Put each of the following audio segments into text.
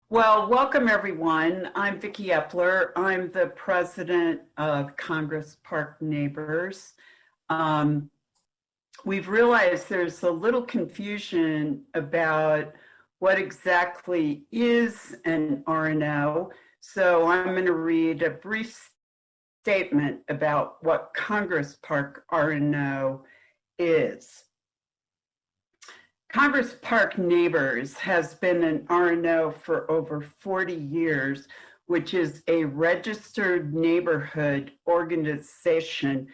Well, welcome everyone. I'm Vicki Epler. I'm the president of Congress Park Neighbors. We've realized there's a little confusion about what exactly is an RNO. So I'm going to read a brief statement about what Congress Park RNO is. Congress Park Neighbors has been an RNO for over 40 years, which is a registered neighborhood organization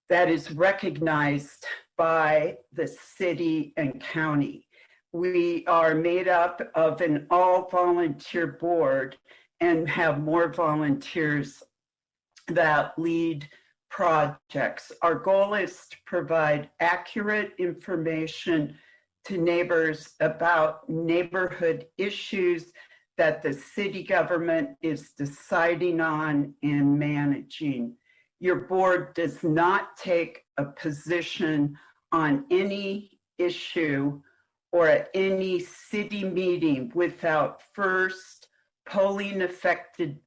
that is recognized by the city and county. We are made up of an all-volunteer board and have more volunteers that lead projects. Our goal is to provide accurate information to neighbors about neighborhood issues that the city government is deciding on and managing. Your board does not take a position on any issue or at any city meeting without first polling affected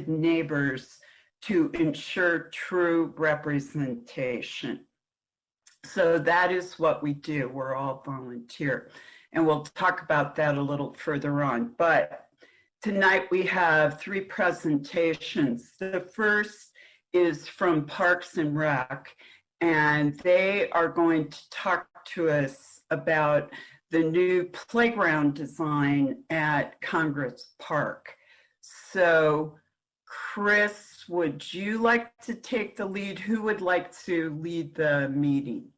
neighbors to ensure true representation. So that is what we do. We're all volunteer. And we'll talk about that a little further on. But tonight we have three presentations. The first is from Parks and Rec, and they are going to talk to us about the new playground design at Congress Park. So Chris, would you like to take the lead? Who would like to lead the meeting?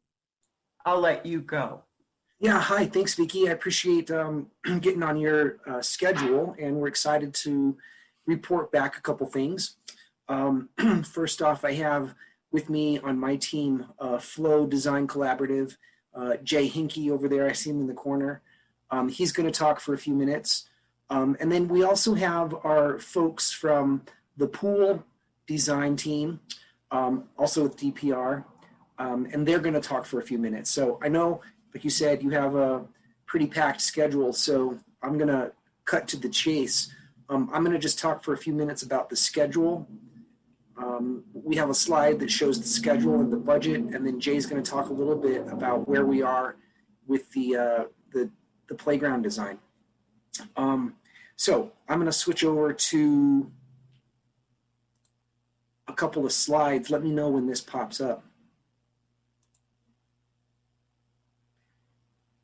I'll let you go. Yeah, hi, thanks Vicki. I appreciate getting on your schedule, and we're excited to report back a couple things. First off, I have with me on my team, Flow Design Collaborative, Jay Henke over there, I see him in the corner. He's gonna talk for a few minutes. And then we also have our folks from the Pool Design Team, also with DPR. And they're going to talk for a few minutes. So I know, like you said, you have a pretty packed schedule, so I'm going to cut to the chase. I'm going to just talk for a few minutes about the schedule. We have a slide that shows the schedule and the budget, and then Jay's going to talk a little bit about where we are with the playground design. So I'm going to switch over to a couple of slides. Let me know when this pops up.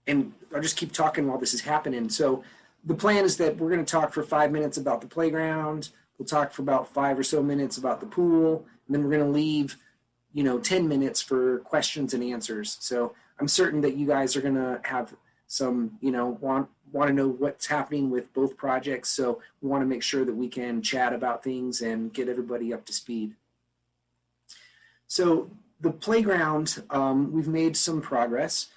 And I'll just keep talking while this is happening. So the plan is that we're going to talk for 5 minutes about the playground. We'll talk for about 5 or so minutes about the pool. And then we're going to leave, 10 minutes for questions and answers. So I'm certain that you guys are going to have some, want to know what's happening with both projects. So we want to make sure that we can chat about things and get everybody up to speed. So the playground, we've made some progress.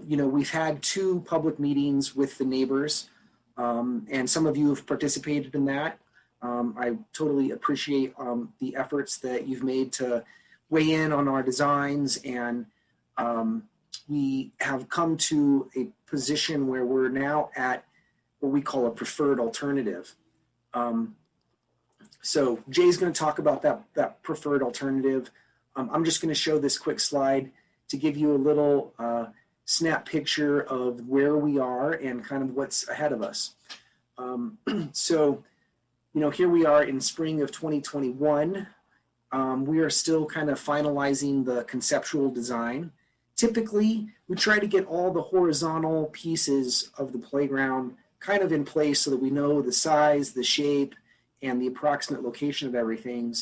We've had 2 public meetings with the neighbors, and some of you have participated in that. I totally appreciate the efforts that you've made to weigh in on our designs, and we have come to a position where we're now at what we call a preferred alternative. So Jay's going to talk about that preferred alternative. I'm just going to show this quick slide to give you a little snap picture of where we are and kind of what's ahead of us. So, here we are in spring of 2021. We are still kind of finalizing the conceptual design. Typically, we try to get all the horizontal pieces of the playground kind of in place so that we know the size, the shape, and the approximate location of everything.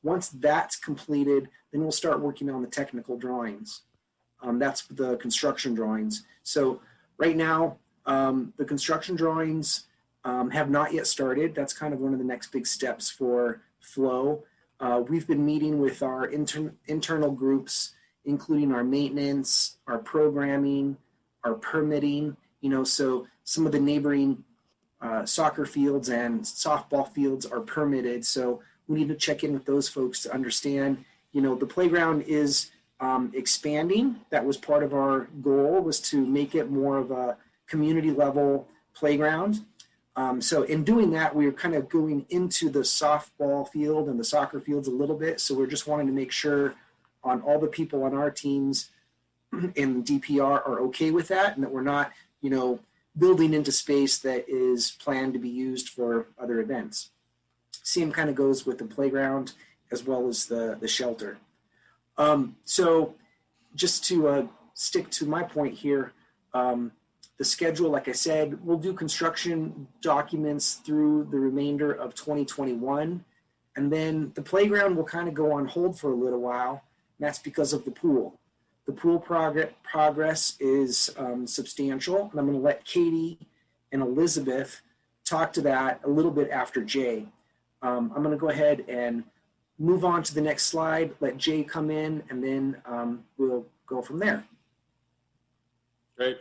Once that's completed, then we'll start working on the technical drawings. That's the construction drawings. So right now, the construction drawings have not yet started. That's kind of one of the next big steps for Flow. We've been meeting with our internal groups, including our maintenance, our programming, our permitting, so some of the neighboring soccer fields and softball fields are permitted. So we need to check in with those folks to understand, the playground is expanding. That was part of our goal, was to make it more of a community level playground. So in doing that, we're kind of going into the softball field and the soccer fields a little bit. So we're just wanting to make sure on all the people on our teams in DPR are okay with that, and that we're not, building into space that is planned to be used for other events. Same kind of goes with the playground as well as the shelter. So just to stick to my point here, the schedule, like I said, we'll do construction documents through the remainder of 2021. And then the playground will kind of go on hold for a little while. And that's because of the pool. The pool progress is substantial. And I'm going to let Katie and Elizabeth talk to that a little bit after Jay. I'm going to go ahead and move on to the next slide, let Jay come in, and then we'll go from there. Great.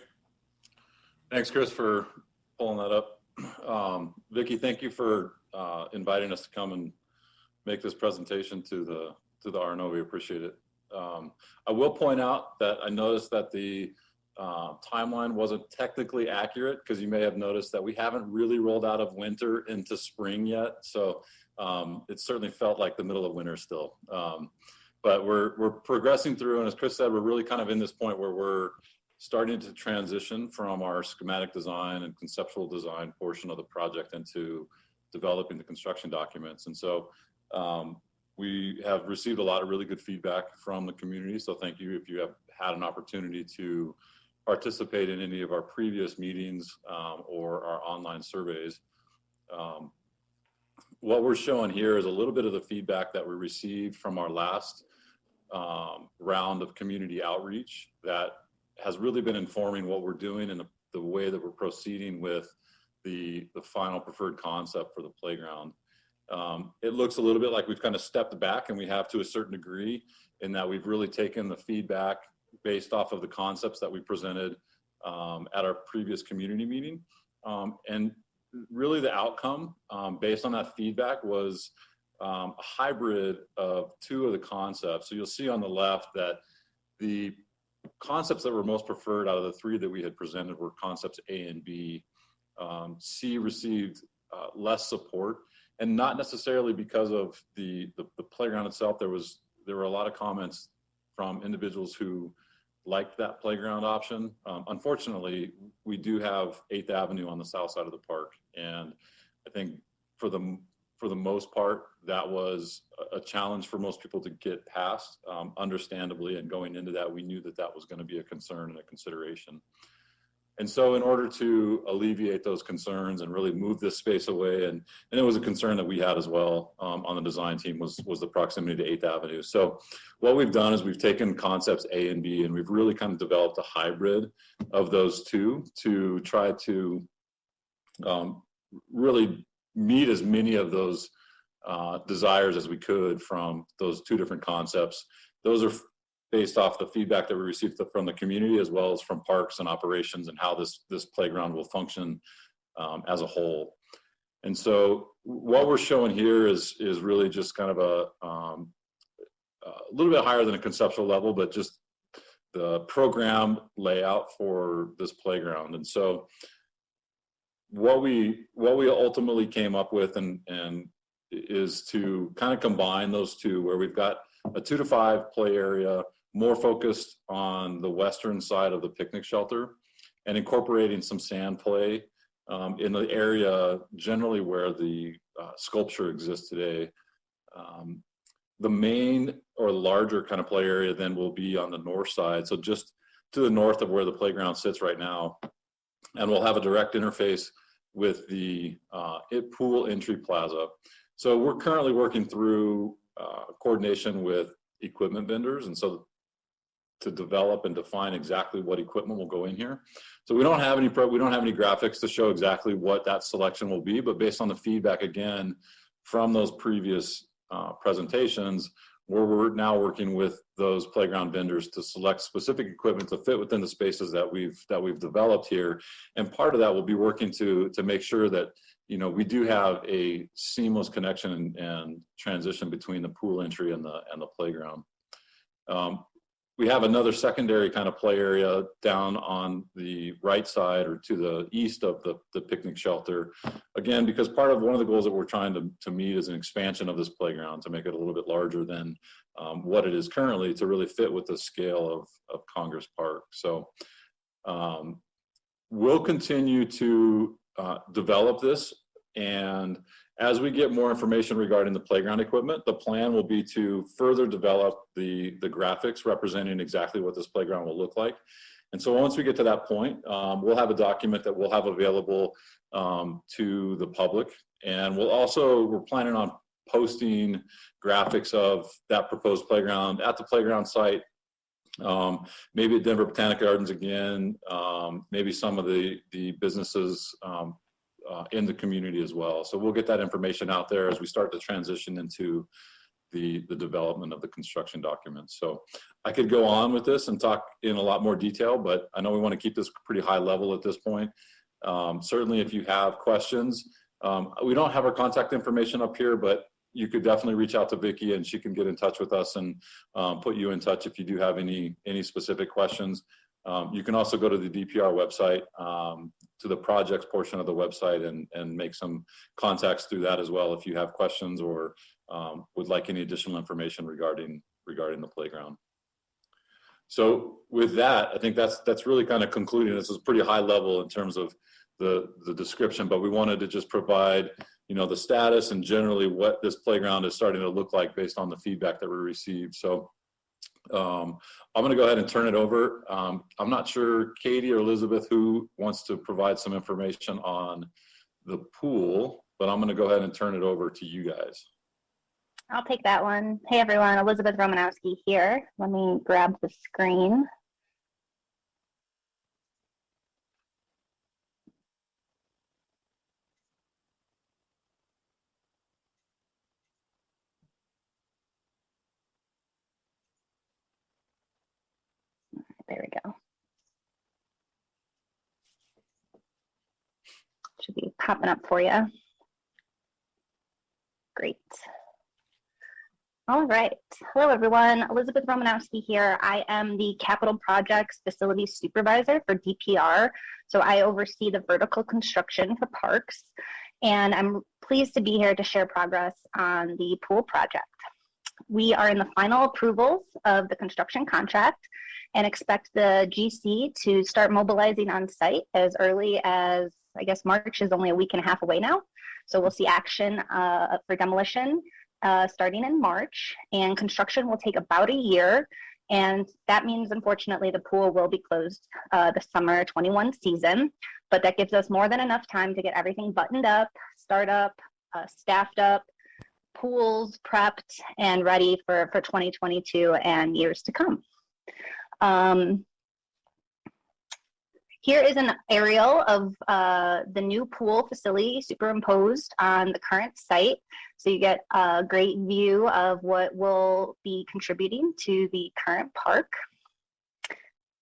Thanks, Chris, for pulling that up. Vicki, thank you for inviting us to come and make this presentation to the RNO. We appreciate it. I will point out that I noticed that the timeline wasn't technically accurate, because you may have noticed that we haven't really rolled out of winter into spring yet. So it certainly felt like the middle of winter still. But we're progressing through, and as Chris said, we're really kind of in this point where we're starting to transition from our schematic design and conceptual design portion of the project into developing the construction documents. And so we have received a lot of really good feedback from the community. So thank you if you have had an opportunity to participate in any of our previous meetings or our online surveys. What we're showing here is a little bit of the feedback that we received from our last round of community outreach that has really been informing what we're doing and the way that we're proceeding with the final preferred concept for the playground. It looks a little bit like we've kind of stepped back, and we have to a certain degree, in that we've really taken the feedback based off of the concepts that we presented at our previous community meeting. And really the outcome based on that feedback was a hybrid of two of the concepts. So you'll see on the left that the concepts that were most preferred out of the three that we had presented were concepts A and B. C received less support, and not necessarily because of the playground itself. There were a lot of comments from individuals who liked that playground option. Unfortunately, we do have 8th Avenue on the south side of the park, and I think for the most part, that was a challenge for most people to get past, understandably, and going into that, we knew that that was going to be a concern and a consideration. And so in order to alleviate those concerns and really move this space away, and it was a concern that we had as well on the design team, was the proximity to 8th Avenue. So what we've done is we've taken concepts A and B, and we've really kind of developed a hybrid of those two to try to really meet as many of those desires as we could from those two different concepts. Those are based off the feedback that we received from the community, as well as from parks and operations, and how this playground will function as a whole. And so what we're showing here is really just kind of a little bit higher than a conceptual level, but just the program layout for this playground. And so what we ultimately came up with and is to kind of combine those two, where we've got a 2 to 5 play area, more focused on the western side of the picnic shelter, and incorporating some sand play in the area generally where the sculpture exists today. The main or larger kind of play area then will be on the north side, so just to the north of where the playground sits right now, and we'll have a direct interface with the pool entry plaza. So we're currently working through coordination with equipment vendors, and so to develop and define exactly what equipment will go in here. So we don't have any graphics to show exactly what that selection will be, but based on the feedback again from those previous presentations, we're now working with those playground vendors to select specific equipment to fit within the spaces that we've developed here. And part of that will be working to make sure that we do have a seamless connection and transition between the pool entry and the playground. we have another secondary kind of play area down on the right side or to the east of the picnic shelter. Again, because part of one of the goals that we're trying to meet is an expansion of this playground to make it a little bit larger than what it is currently, to really fit with the scale of Congress Park. So we'll continue to develop this, and as we get more information regarding the playground equipment, the plan will be to further develop the graphics representing exactly what this playground will look like. And so once we get to that point, we'll have a document that we'll have available to the public. And we're planning on posting graphics of that proposed playground at the playground site, maybe at Denver Botanic Gardens again, maybe some of the businesses in the community as well. So we'll get that information out there as we start to transition into the development of the construction documents. So I could go on with this and talk in a lot more detail, but I know we want to keep this pretty high level at this point. Certainly if you have questions, we don't have our contact information up here, but you could definitely reach out to Vicki and she can get in touch with us and put you in touch if you do have any specific questions. You can also go to the DPR website, to the projects portion of the website, and make some contacts through that as well if you have questions or would like any additional information regarding the playground. So with that, I think that's really kind of concluding. This is pretty high level in terms of the description, but we wanted to just provide, you know, the status and generally what this playground is starting to look like based on the feedback that we received. So I'm going to go ahead and turn it over. I'm not sure, Katie or Elizabeth, who wants to provide some information on the pool, but I'm going to go ahead and turn it over to you guys. I'll take that one. Hey everyone, Elizabeth Romanowski here. Let me grab the screen. There we go. Should be popping up for you. Great. All right. Hello, everyone. Elizabeth Romanowski here. I am the Capital Projects Facilities Supervisor for DPR. So I oversee the vertical construction for parks. And I'm pleased to be here to share progress on the pool project. We are in the final approvals of the construction contract and expect the GC to start mobilizing on site as early as, I guess, March is only a week and a half away now. So we'll see action for demolition starting in March, and construction will take about a year. And that means, unfortunately, the pool will be closed the summer 21 season, but that gives us more than enough time to get everything buttoned up, start up, staffed up, pools prepped, and ready for 2022 and years to come. Here is an aerial of the new pool facility superimposed on the current site. So you get a great view of what will be contributing to the current park.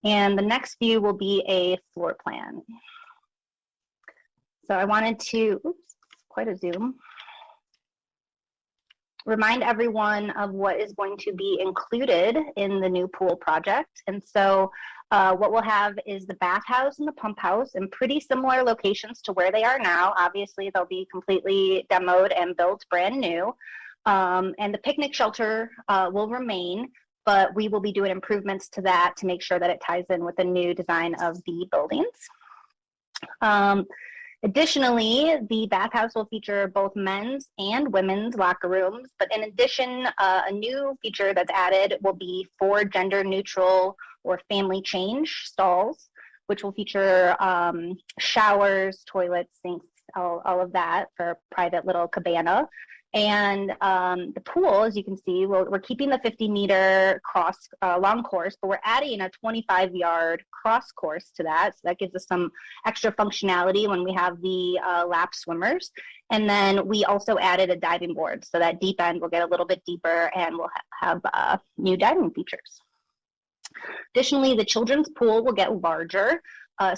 And the next view will be a floor plan. So I wanted to, oops, quite a zoom, remind everyone of what is going to be included in the new pool project. And so what we'll have is the bathhouse and the pump house in pretty similar locations to where they are now. Obviously, they'll be completely demoed and built brand new. And the picnic shelter will remain, but we will be doing improvements to that to make sure that it ties in with the new design of the buildings. Additionally, the bathhouse will feature both men's and women's locker rooms, but in addition, a new feature that's added will be 4 gender-neutral or family change stalls, which will feature showers, toilets, sinks, all of that for a private little cabana. And the pool, as you can see, we're keeping the 50-meter long course, but we're adding a 25-yard cross course to that. So that gives us some extra functionality when we have the lap swimmers. And then we also added a diving board, so that deep end will get a little bit deeper and we'll have new diving features. Additionally, the children's pool will get larger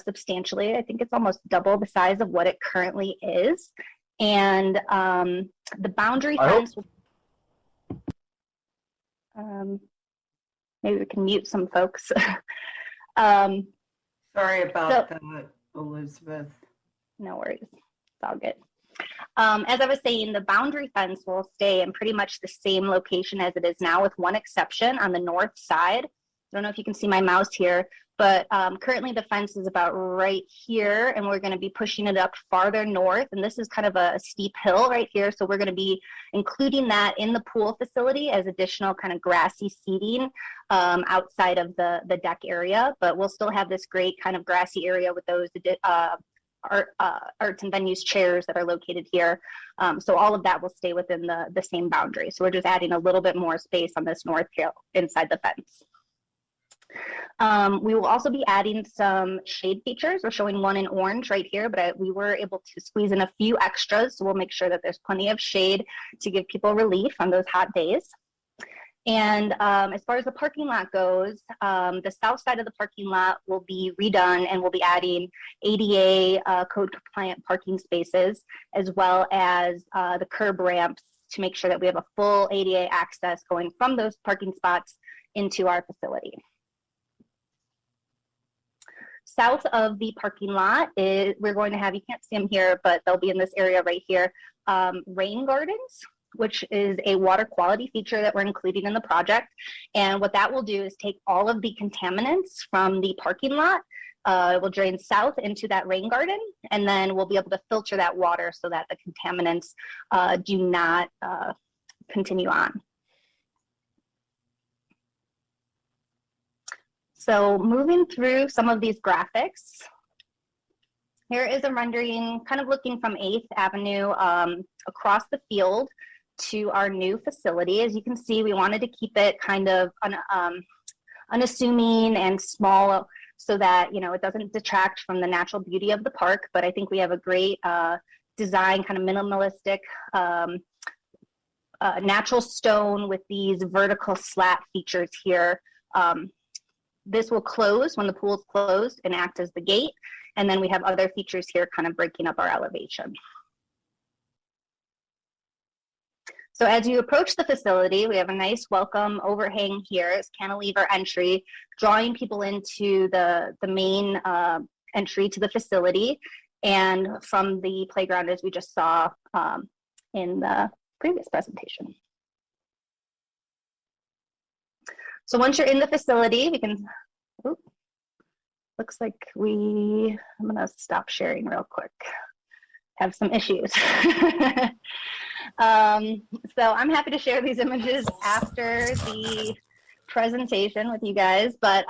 substantially. I think it's almost double the size of what it currently is. And the boundary fence will, Maybe we can mute some folks. um, Sorry about So- that, Elizabeth. no worries, it's all good. As I was saying, the boundary fence will stay in pretty much the same location as it is now, with one exception on the north side. I don't know if you can see my mouse here, but currently the fence is about right here, and we're going to be pushing it up farther north. And this is kind of a steep hill right here, so we're going to be including that in the pool facility as additional kind of grassy seating outside of the deck area. But we'll still have this great kind of grassy area with those arts and venues chairs that are located here. So all of that will stay within the same boundary. So we're just adding a little bit more space on this north hill inside the fence. We will also be adding some shade features. We're showing one in orange right here, but we were able to squeeze in a few extras. So we'll make sure that there's plenty of shade to give people relief on those hot days. And as far as the parking lot goes, the south side of the parking lot will be redone, and we'll be adding ADA code compliant parking spaces, as well as the curb ramps to make sure that we have a full ADA access going from those parking spots into our facility. South of the parking lot we're going to have, you can't see them here, but they'll be in this area right here, rain gardens, which is a water quality feature that we're including in the project. And what that will do is take all of the contaminants from the parking lot, it will drain south into that rain garden, and then we'll be able to filter that water so that the contaminants do not continue on. So moving through some of these graphics, here is a rendering kind of looking from 8th Avenue across the field to our new facility. As you can see, we wanted to keep it kind of unassuming and small so that, you know, it doesn't detract from the natural beauty of the park. But I think we have a great design, kind of minimalistic natural stone with these vertical slat features here. This will close when the pool is closed and act as the gate. And then we have other features here kind of breaking up our elevation. So as you approach the facility, we have a nice welcome overhang here. It's cantilever entry, drawing people into the main entry to the facility, and from the playground, as we just saw in the previous presentation. So once you're in the facility, we can, looks like I'm gonna stop sharing real quick. Have some issues. So I'm happy to share these images after the presentation with you guys, but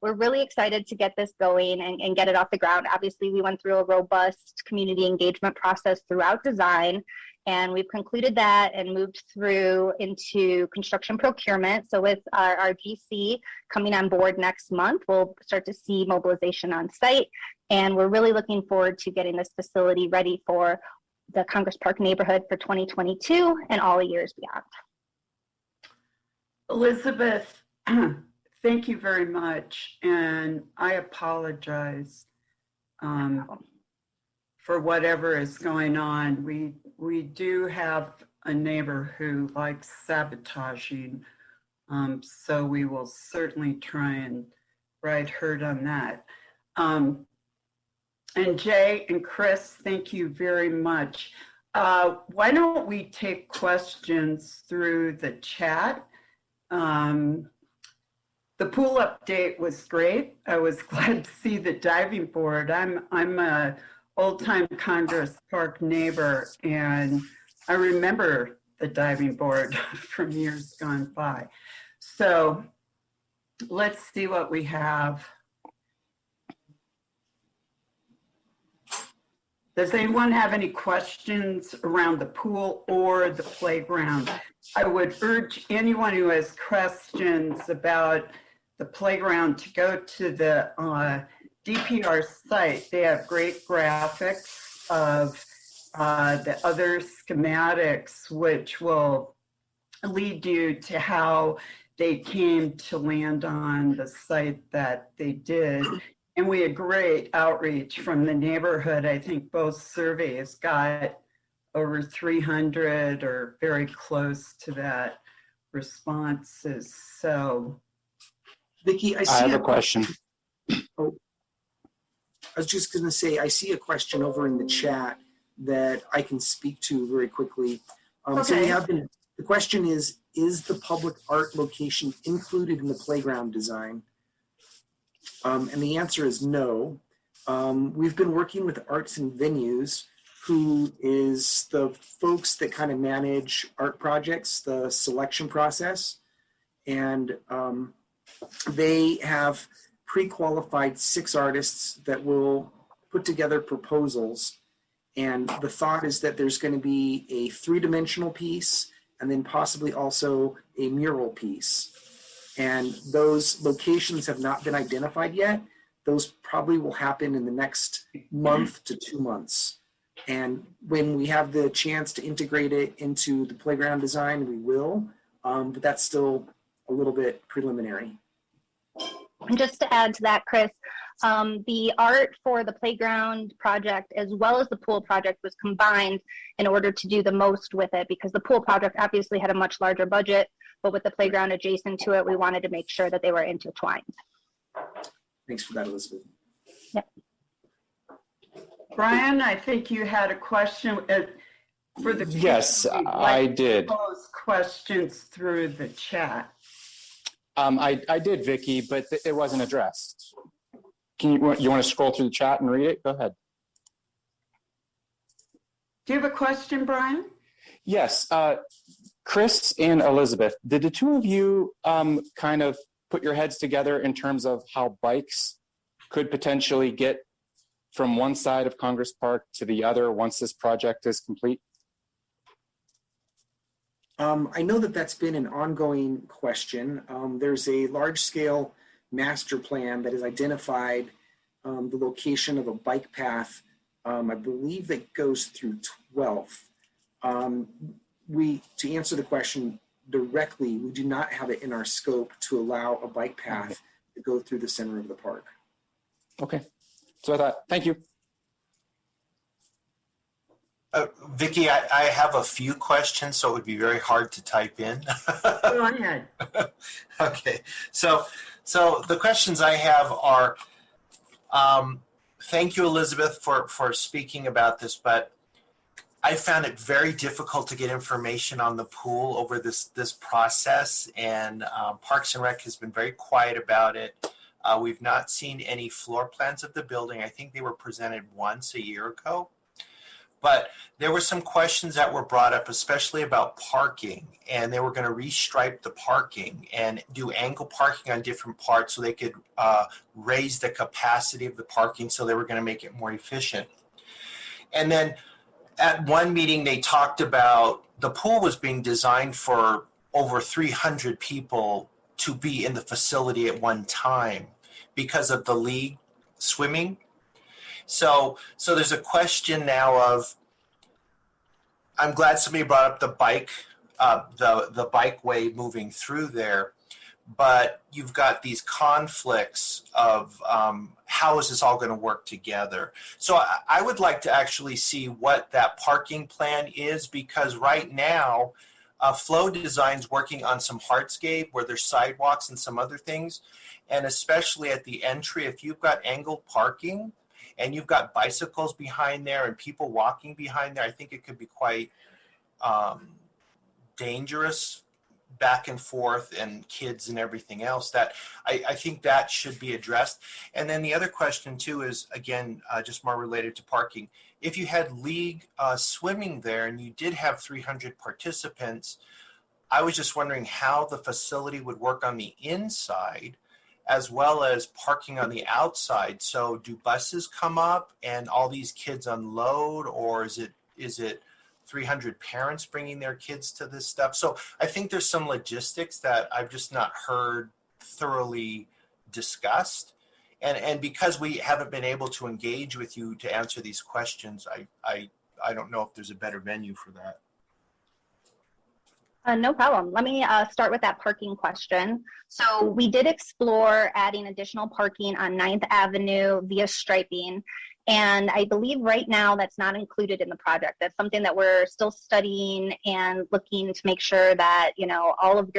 we're really excited to get this going and get it off the ground. Obviously, we went through a robust community engagement process throughout design, and we've concluded that and moved through into construction procurement. So with our GC coming on board next month, we'll start to see mobilization on site, and we're really looking forward to getting this facility ready for the Congress Park neighborhood for 2022 and all years beyond. Elizabeth, thank you very much. And I apologize for whatever is going on. We do have a neighbor who likes sabotaging, so we will certainly try and ride herd on that. And Jay and Chris, thank you very much. Why don't we take questions through the chat? The pool update was great. I was glad to see the diving board. I'm a old-time Congress Park neighbor, and I remember the diving board from years gone by. So let's see what we have. Does anyone have any questions around the pool or the playground? I would urge anyone who has questions about the playground to go to the DPR site. They have great graphics of the other schematics, which will lead you to how they came to land on the site that they did. And we had great outreach from the neighborhood. I think both surveys got over 300 or very close to that responses. So Vicki, I see I have a question. I was just going to say, I see a question over in the chat that I can speak to very quickly. So we Okay. have been, the question is the public art location included in the playground design? And the answer is no. We've been working with Arts and Venues, who is the folks that kind of manage art projects, the selection process. And they have pre-qualified 6 artists that will put together proposals. And the thought is that there's going to be a 3-dimensional piece and then possibly also a mural piece. And those locations have not been identified yet. Those probably will happen in the next month to 2 months. And when we have the chance to integrate it into the playground design, we will, but that's still a little bit preliminary. And just to add to that, Chris, the art for the playground project as well as the pool project was combined in order to do the most with it, because the pool project obviously had a much larger budget, but with the playground adjacent to it, we wanted to make sure that they were intertwined. Thanks for that, Elizabeth. Yep. Brian, I think you had a question for the people Yes, who would I like to did. pose questions through the chat. I did, Vicky, but it wasn't addressed. You want to scroll through the chat and read it? Go ahead. Do you have a question, Brian? Yes, Chris and Elizabeth, did the two of you kind of put your heads together in terms of how bikes could potentially get from one side of Congress Park to the other once this project is complete? I know that that's been an ongoing question. There's a large-scale master plan that has identified the location of a bike path. I believe that goes through 12th. To answer the question directly, we do not have it in our scope to allow a bike path to go through the center of the park. Okay, so I thought, thank you. Vicki, I have a few questions, so it would be very hard to type in. Go ahead. Okay, so the questions I have are, thank you, Elizabeth, for speaking about this, but I found it very difficult to get information on the pool over this process, and Parks and Rec has been very quiet about it. We've not seen any floor plans of the building. I think they were presented once a year ago. But there were some questions that were brought up, especially about parking, and they were going to restripe the parking and do angle parking on different parts so they could raise the capacity of the parking, so they were going to make it more efficient. And then at one meeting, they talked about the pool was being designed for over 300 people to be in the facility at one time because of the league swimming. So there's a question now of, I'm glad somebody brought up the bike, the bikeway moving through there, but you've got these conflicts of how is this all going to work together? So I would like to actually see what that parking plan is, because right now, Flow Design's working on some hardscape where there's sidewalks and some other things, and especially at the entry, if you've got angled parking, and you've got bicycles behind there and people walking behind there, I think it could be quite dangerous back and forth, and kids and everything else. That I think that should be addressed. And then the other question too is, again, just more related to parking. If you had league swimming there and you did have 300 participants, I was just wondering how the facility would work on the inside as well as parking on the outside. So do buses come up and all these kids unload, or is it 300 parents bringing their kids to this stuff? So I think there's some logistics that I've just not heard thoroughly discussed. And because we haven't been able to engage with you to answer these questions, I don't know if there's a better venue for that. No problem. Let me start with that parking question. So we did explore adding additional parking on 9th Avenue via striping. And I believe right now that's not included in the project. That's something that we're still studying and looking to make sure that, you know, all of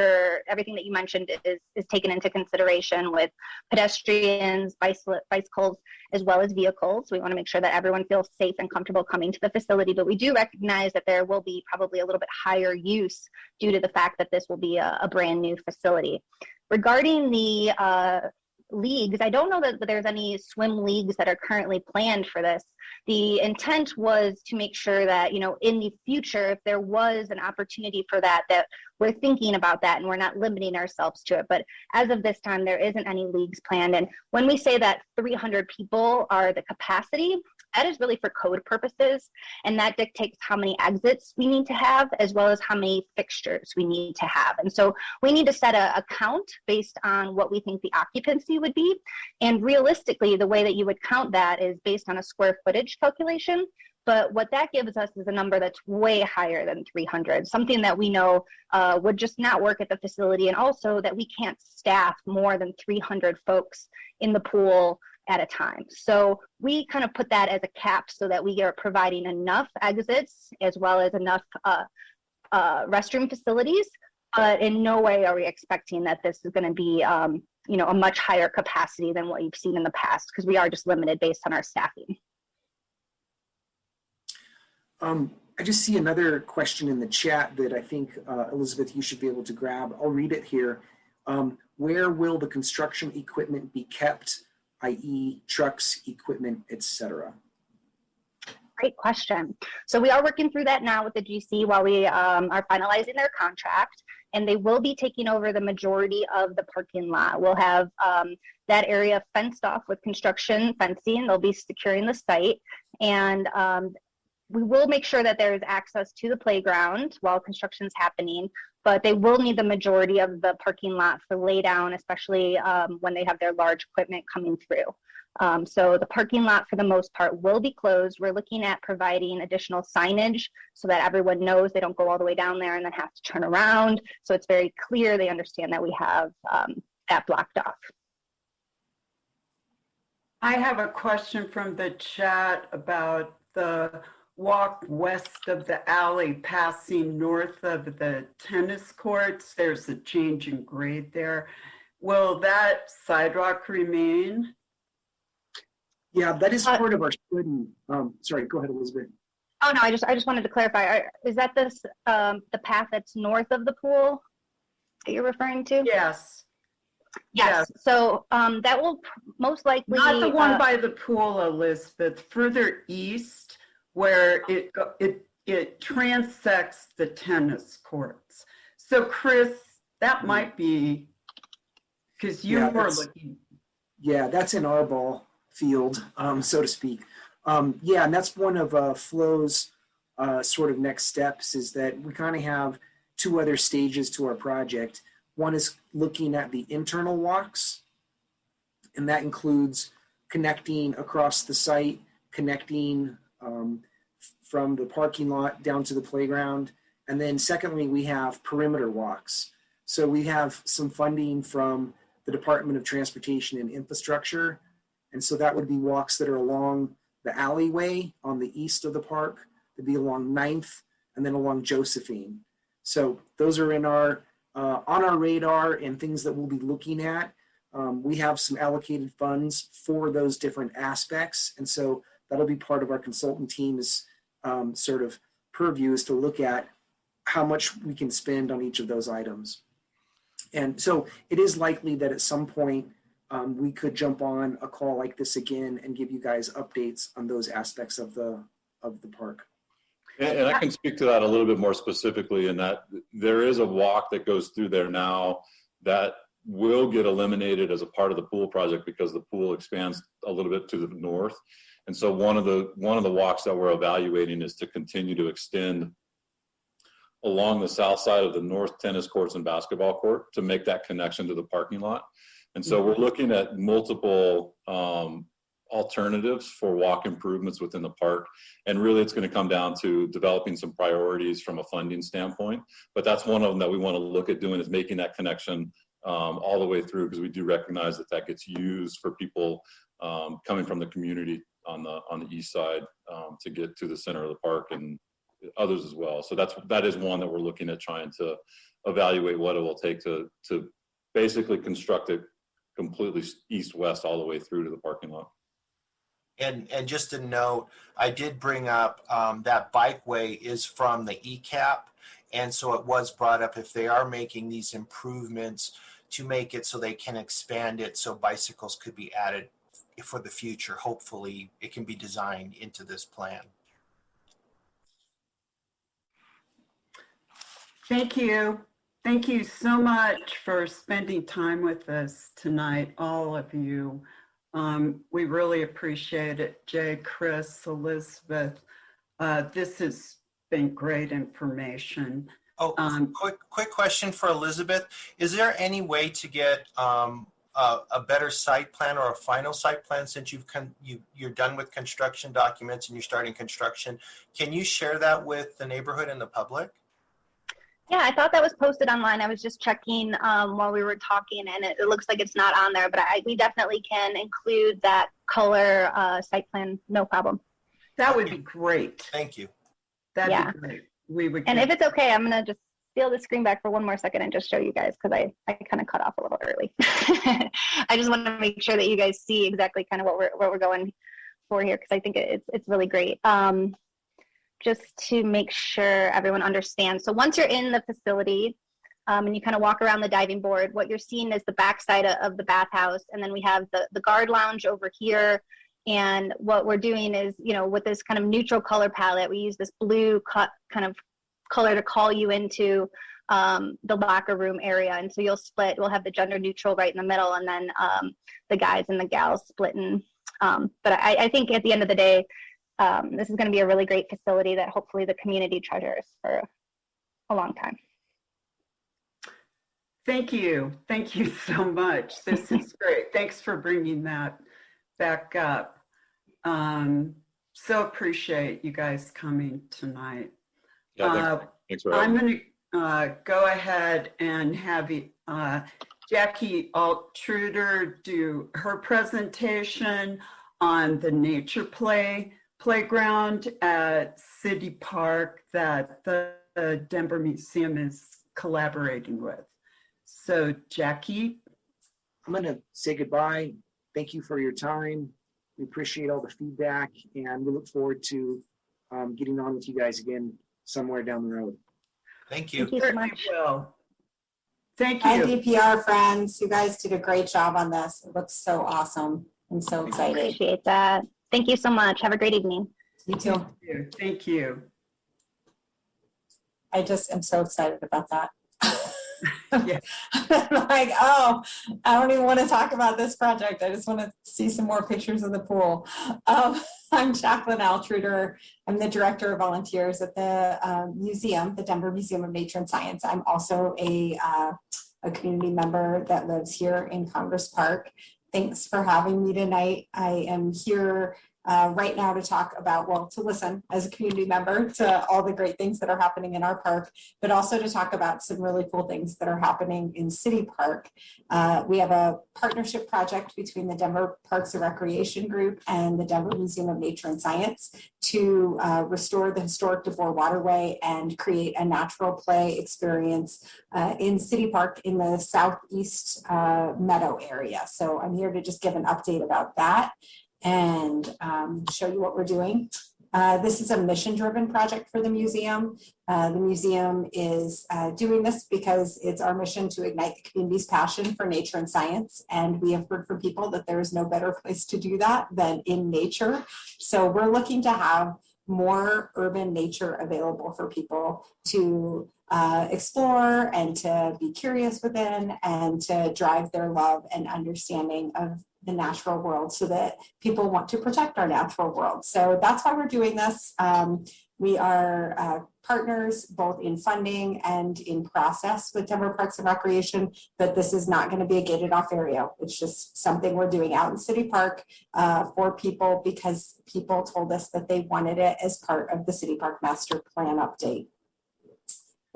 everything that you mentioned is taken into consideration with pedestrians, bicycles, as well as vehicles. We want to make sure that everyone feels safe and comfortable coming to the facility, but we do recognize that there will be probably a little bit higher use due to the fact that this will be a brand new facility. Regarding the leagues, I don't know that there's any swim leagues that are currently planned for this. The intent was to make sure that, you know, in the future, if there was an opportunity for that we're thinking about that and we're not limiting ourselves to it. But as of this time, there isn't any leagues planned. And when we say that 300 people are the capacity, that is really for code purposes. And that dictates how many exits we need to have, as well as how many fixtures we need to have. And so we need to set a count based on what we think the occupancy would be. And realistically, the way that you would count that is based on a square footage calculation. But what that gives us is a number that's way higher than 300, something that we know would just not work at the facility, and also that we can't staff more than 300 folks in the pool at a time. So we kind of put that as a cap so that we are providing enough exits as well as enough restroom facilities, but in no way are we expecting that this is going to be you know, a much higher capacity than what you've seen in the past, because we are just limited based on our staffing. I just see another question in the chat that I think, Elizabeth, you should be able to grab. I'll read it here. Where will the construction equipment be kept, i.e. trucks, equipment, etc.? Great question. So we are working through that now with the GC while we are finalizing their contract, and they will be taking over the majority of the parking lot. We'll have that area fenced off with construction fencing. They'll be securing the site, and we will make sure that there is access to the playground while construction is happening, but they will need the majority of the parking lot for lay down, especially when they have their large equipment coming through. So the parking lot for the most part will be closed. We're looking at providing additional signage so that everyone knows they don't go all the way down there and then have to turn around. So it's very clear, they understand that we have that blocked off. I have a question from the chat about the walk west of the alley passing north of the tennis courts. There's a change in grade there. Will that sidewalk remain? Yeah, that is part of our study. Sorry, go ahead, Elizabeth. Oh no, I just wanted to clarify. Is that this the path that's north of the pool that you're referring to? Yes. Yes. So that will most likely Not the one by the pool, Elizabeth, further east where it transects the tennis courts. So Chris, that might be, because you were looking. Yeah, that's in our ball field, so to speak. Yeah, and that's one of Flo's sort of next steps, is that we kind of have two other stages to our project. One is looking at the internal walks, and that includes connecting across the site, connecting from the parking lot down to the playground. And then secondly, we have perimeter walks. So we have some funding from the Department of Transportation and Infrastructure. And so that would be walks that are along the alleyway on the east of the park. They'd be along 9th and then along Josephine. So those are in our on our radar and things that we'll be looking at. We have some allocated funds for those different aspects. And so that'll be part of our consultant team's sort of purview, is to look at how much we can spend on each of those items. And so it is likely that at some point we could jump on a call like this again and give you guys updates on those aspects of the park. And I can speak to that a little bit more specifically, in that there is a walk that goes through there now that will get eliminated as a part of the pool project because the pool expands a little bit to the north. And so one of the walks that we're evaluating is to continue to extend along the south side of the north tennis courts and basketball court to make that connection to the parking lot. And so we're looking at multiple alternatives for walk improvements within the park. And really it's going to come down to developing some priorities from a funding standpoint. But that's one of them that we want to look at doing, is making that connection all the way through, because we do recognize that that gets used for people coming from the community on the east side to get to the center of the park, and others as well. So that is one that we're looking at trying to evaluate what it will take to basically construct it completely east-west all the way through to the parking lot. And just a note, I did bring up that bikeway is from the ECAP, and so it was brought up if they are making these improvements to make it so they can expand it so bicycles could be added for the future. Hopefully it can be designed into this plan. Thank you. Thank you so much for spending time with us tonight, all of you. We really appreciate it. Jay, Chris, Elizabeth, this has been great information. Oh, quick question for Elizabeth. Is there any way to get a better site plan or a final site plan since you're done with construction documents and you're starting construction? Can you share that with the neighborhood and the public? Yeah, I thought that was posted online. I was just checking while we were talking, and it looks like it's not on there, but we definitely can include that color site plan, no problem. That would be great. Thank you. That'd be great. We would. And if it's okay, I'm going to just steal the screen back for one more second and just show you guys, because I kind of cut off a little early. I just want to make sure that you guys see exactly kind of what we're going for here, because I think it's really great. Just to make sure everyone understands. So once you're in the facility and you kind of walk around the diving board, what you're seeing is the backside of the bathhouse. And then we have the guard lounge over here. And what we're doing is, with this kind of neutral color palette, we use this blue kind of color to call you into the locker room area. And so we'll have the gender neutral right in the middle, and then the guys and the gals splitting. But I think at the end of the day, this is going to be a really great facility that hopefully the community treasures for a long time. Thank you. Thank you so much. This is great. Thanks for bringing that back up. So appreciate you guys coming tonight. Yeah, thanks for having me. I'm going to go ahead and have Jackie Altreuter do her presentation on the nature playground at City Park that the Denver Museum is collaborating with. So Jackie. I'm going to say goodbye. Thank you for your time. We appreciate all the feedback, and we look forward to getting on with you guys again somewhere down the road. Thank you. Thank you so much. Thank you. Hi, DPR friends. You guys did a great job on this. It looks so awesome. I'm so excited. Appreciate that. Thank you so much. Have a great evening. You too. Thank you. I just am so excited about that. Yeah. I'm like, oh, I don't even want to talk about this project. I just want to see some more pictures of the pool. I'm Jacqueline Altreuter. I'm the Director of Volunteers at the museum, the Denver Museum of Nature and Science. I'm also a community member that lives here in Congress Park. Thanks for having me tonight. I am here right now to talk about, to listen as a community member to all the great things that are happening in our park, but also to talk about some really cool things that are happening in City Park. We have a partnership project between the Denver Parks and Recreation Group and the Denver Museum of Nature and Science to restore the historic DeBoer Waterway and create a natural play experience in City Park in the southeast meadow area. So I'm here to just give an update about that and show you what we're doing. This is a mission-driven project for the museum. The museum is doing this because it's our mission to ignite the community's passion for nature and science. And we have heard from people that there is no better place to do that than in nature. So we're looking to have more urban nature available for people to explore and to be curious within and to drive their love and understanding of the natural world so that people want to protect our natural world. So that's why we're doing this. We are partners both in funding and in process with Denver Parks and Recreation, but this is not going to be a gated off area. It's just something we're doing out in City Park for people because people told us that they wanted it as part of the City Park Master Plan update.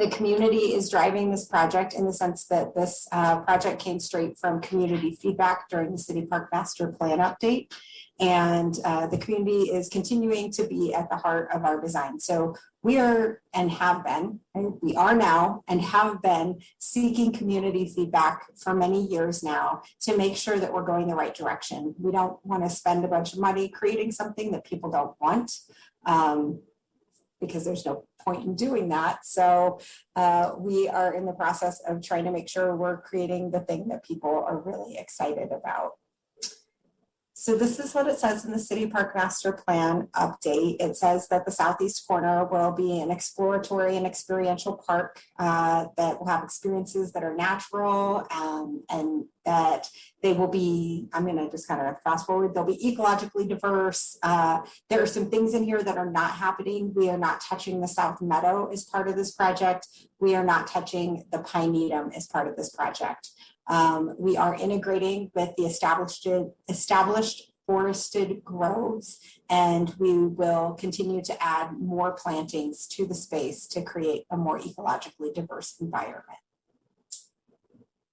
The community is driving this project in the sense that this project came straight from community feedback during the City Park Master Plan update. And the community is continuing to be at the heart of our design. So we are and have been, and we are now and have been seeking community feedback for many years now to make sure that we're going the right direction. We don't want to spend a bunch of money creating something that people don't want, because there's no point in doing that. So we are in the process of trying to make sure we're creating the thing that people are really excited about. So this is what it says in the City Park Master Plan update. It says that the southeast corner will be an exploratory and experiential park that will have experiences that are natural, and that they will be, I'm gonna just kind of fast forward, they'll be ecologically diverse. There are some things in here that are not happening. We are not touching the South Meadow as part of this project. We are not touching the Pine Needham as part of this project. We are integrating with the established forested groves, and we will continue to add more plantings to the space to create a more ecologically diverse environment.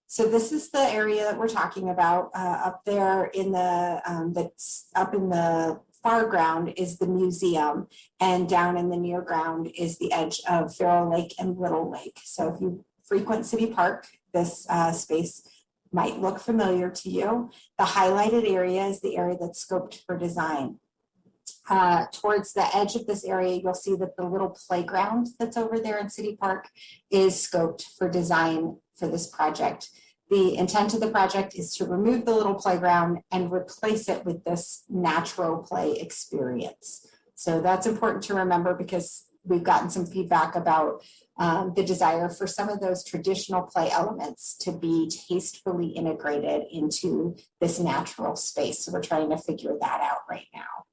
So this is the area that we're talking about. Up there in the that's up in the far ground is the museum, and down in the near ground is the edge of Farrell Lake and Little Lake. So if you frequent City Park, this space might look familiar to you. The highlighted area is the area that's scoped for design. Towards the edge of this area, you'll see that the little playground that's over there in City Park is scoped for design for this project. The intent of the project is to remove the little playground and replace it with this natural play experience. So that's important to remember, because we've gotten some feedback about the desire for some of those traditional play elements to be tastefully integrated into this natural space. So we're trying to figure that out right now.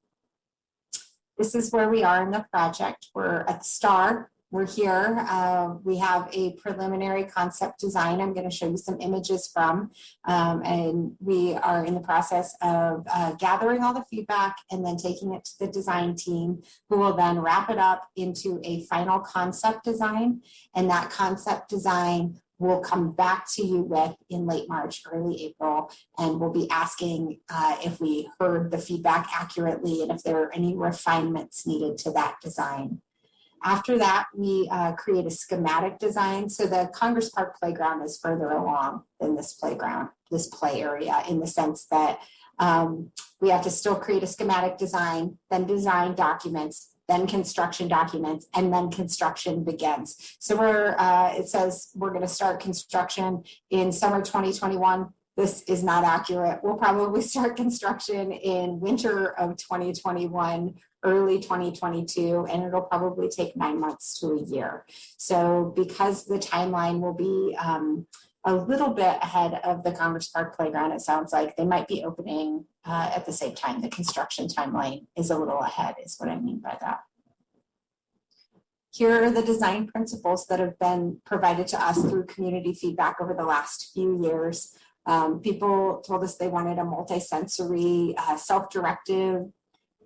This is where we are in the project. We're at the STAR. We're here. We have a preliminary concept design I'm going to show you some images from, and we are in the process of gathering all the feedback and then taking it to the design team, who will then wrap it up into a final concept design, and that concept design we'll come back to you with in late March, early April, and we'll be asking if we heard the feedback accurately and if there are any refinements needed to that design. After that, we create a schematic design. So the Congress Park playground is further along than this playground, this play area, in the sense that we have to still create a schematic design, then design documents, then construction documents, and then construction begins. So it says we're going to start construction in summer 2021. This is not accurate. We'll probably start construction in winter of 2021, early 2022, and it'll probably take 9 months to a year. So because the timeline will be a little bit ahead of the Congress Park playground, it sounds like they might be opening at the same time. The construction timeline is a little ahead, is what I mean by that. Here are the design principles that have been provided to us through community feedback over the last few years. People told us they wanted a multi-sensory, self-directive,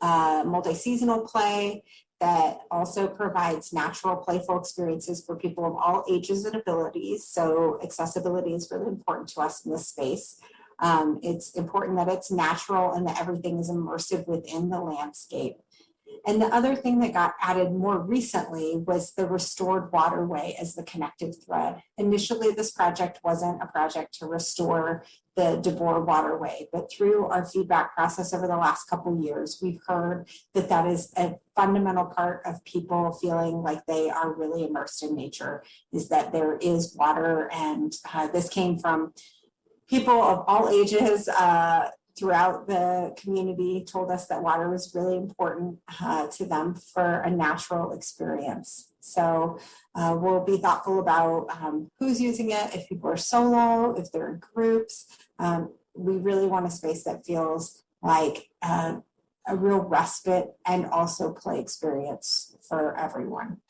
multi-seasonal play that also provides natural, playful experiences for people of all ages and abilities. So accessibility is really important to us in this space. It's important that it's natural and that everything is immersive within the landscape. And the other thing that got added more recently was the restored waterway as the connective thread. Initially, this project wasn't a project to restore the DeBoer Waterway, but through our feedback process over the last couple of years, we've heard that that is a fundamental part of people feeling like they are really immersed in nature, is that there is water. And this came from people of all ages throughout the community, told us that water was really important to them for a natural experience. So we'll be thoughtful about who's using it, if people are solo, if they're in groups. We really want a space that feels like a real respite and also play experience for everyone.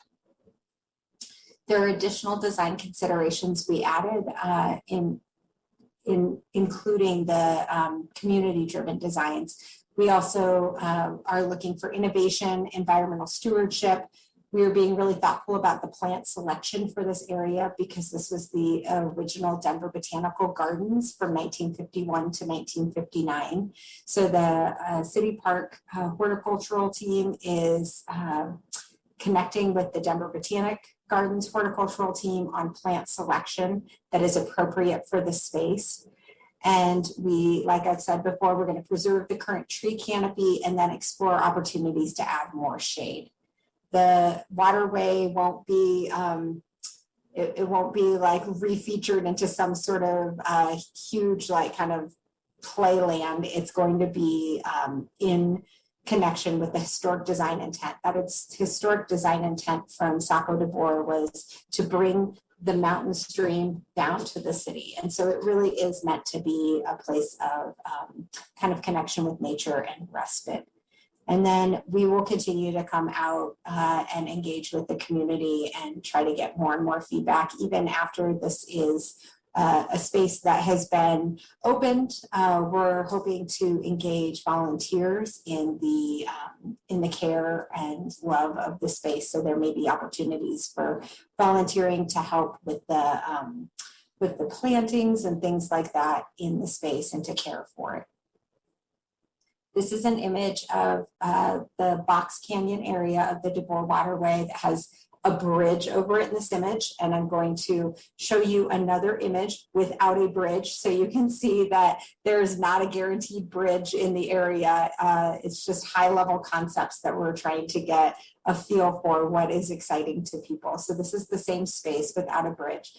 There are additional design considerations we added including the community-driven designs. We also are looking for innovation, environmental stewardship, We are being really thoughtful about the plant selection for this area because this was the original Denver Botanical Gardens from 1951 to 1959. So the City Park horticultural team is connecting with the Denver Botanic Gardens horticultural team on plant selection that is appropriate for the space. And we, like I've said before, we're going to preserve the current tree canopy and then explore opportunities to add more shade. The waterway won't be, it won't be like refeatured into some sort of huge like kind of playland. It's going to be in connection with the historic design intent. That its historic design intent from Saco DeBoer was to bring the mountain stream down to the city. And so it really is meant to be a place of kind of connection with nature and respite. And then we will continue to come out and engage with the community and try to get more and more feedback, even after this is a space that has been opened. We're hoping to engage volunteers in the care and love of the space. So there may be opportunities for volunteering to help with the plantings and things like that in the space and to care for it. This is an image of the Box Canyon area of the DeBoer Waterway that has a bridge over it in this image. And I'm going to show you another image without a bridge so you can see that there's not a guaranteed bridge in the area. It's just high level concepts that we're trying to get a feel for what is exciting to people. So this is the same space without a bridge.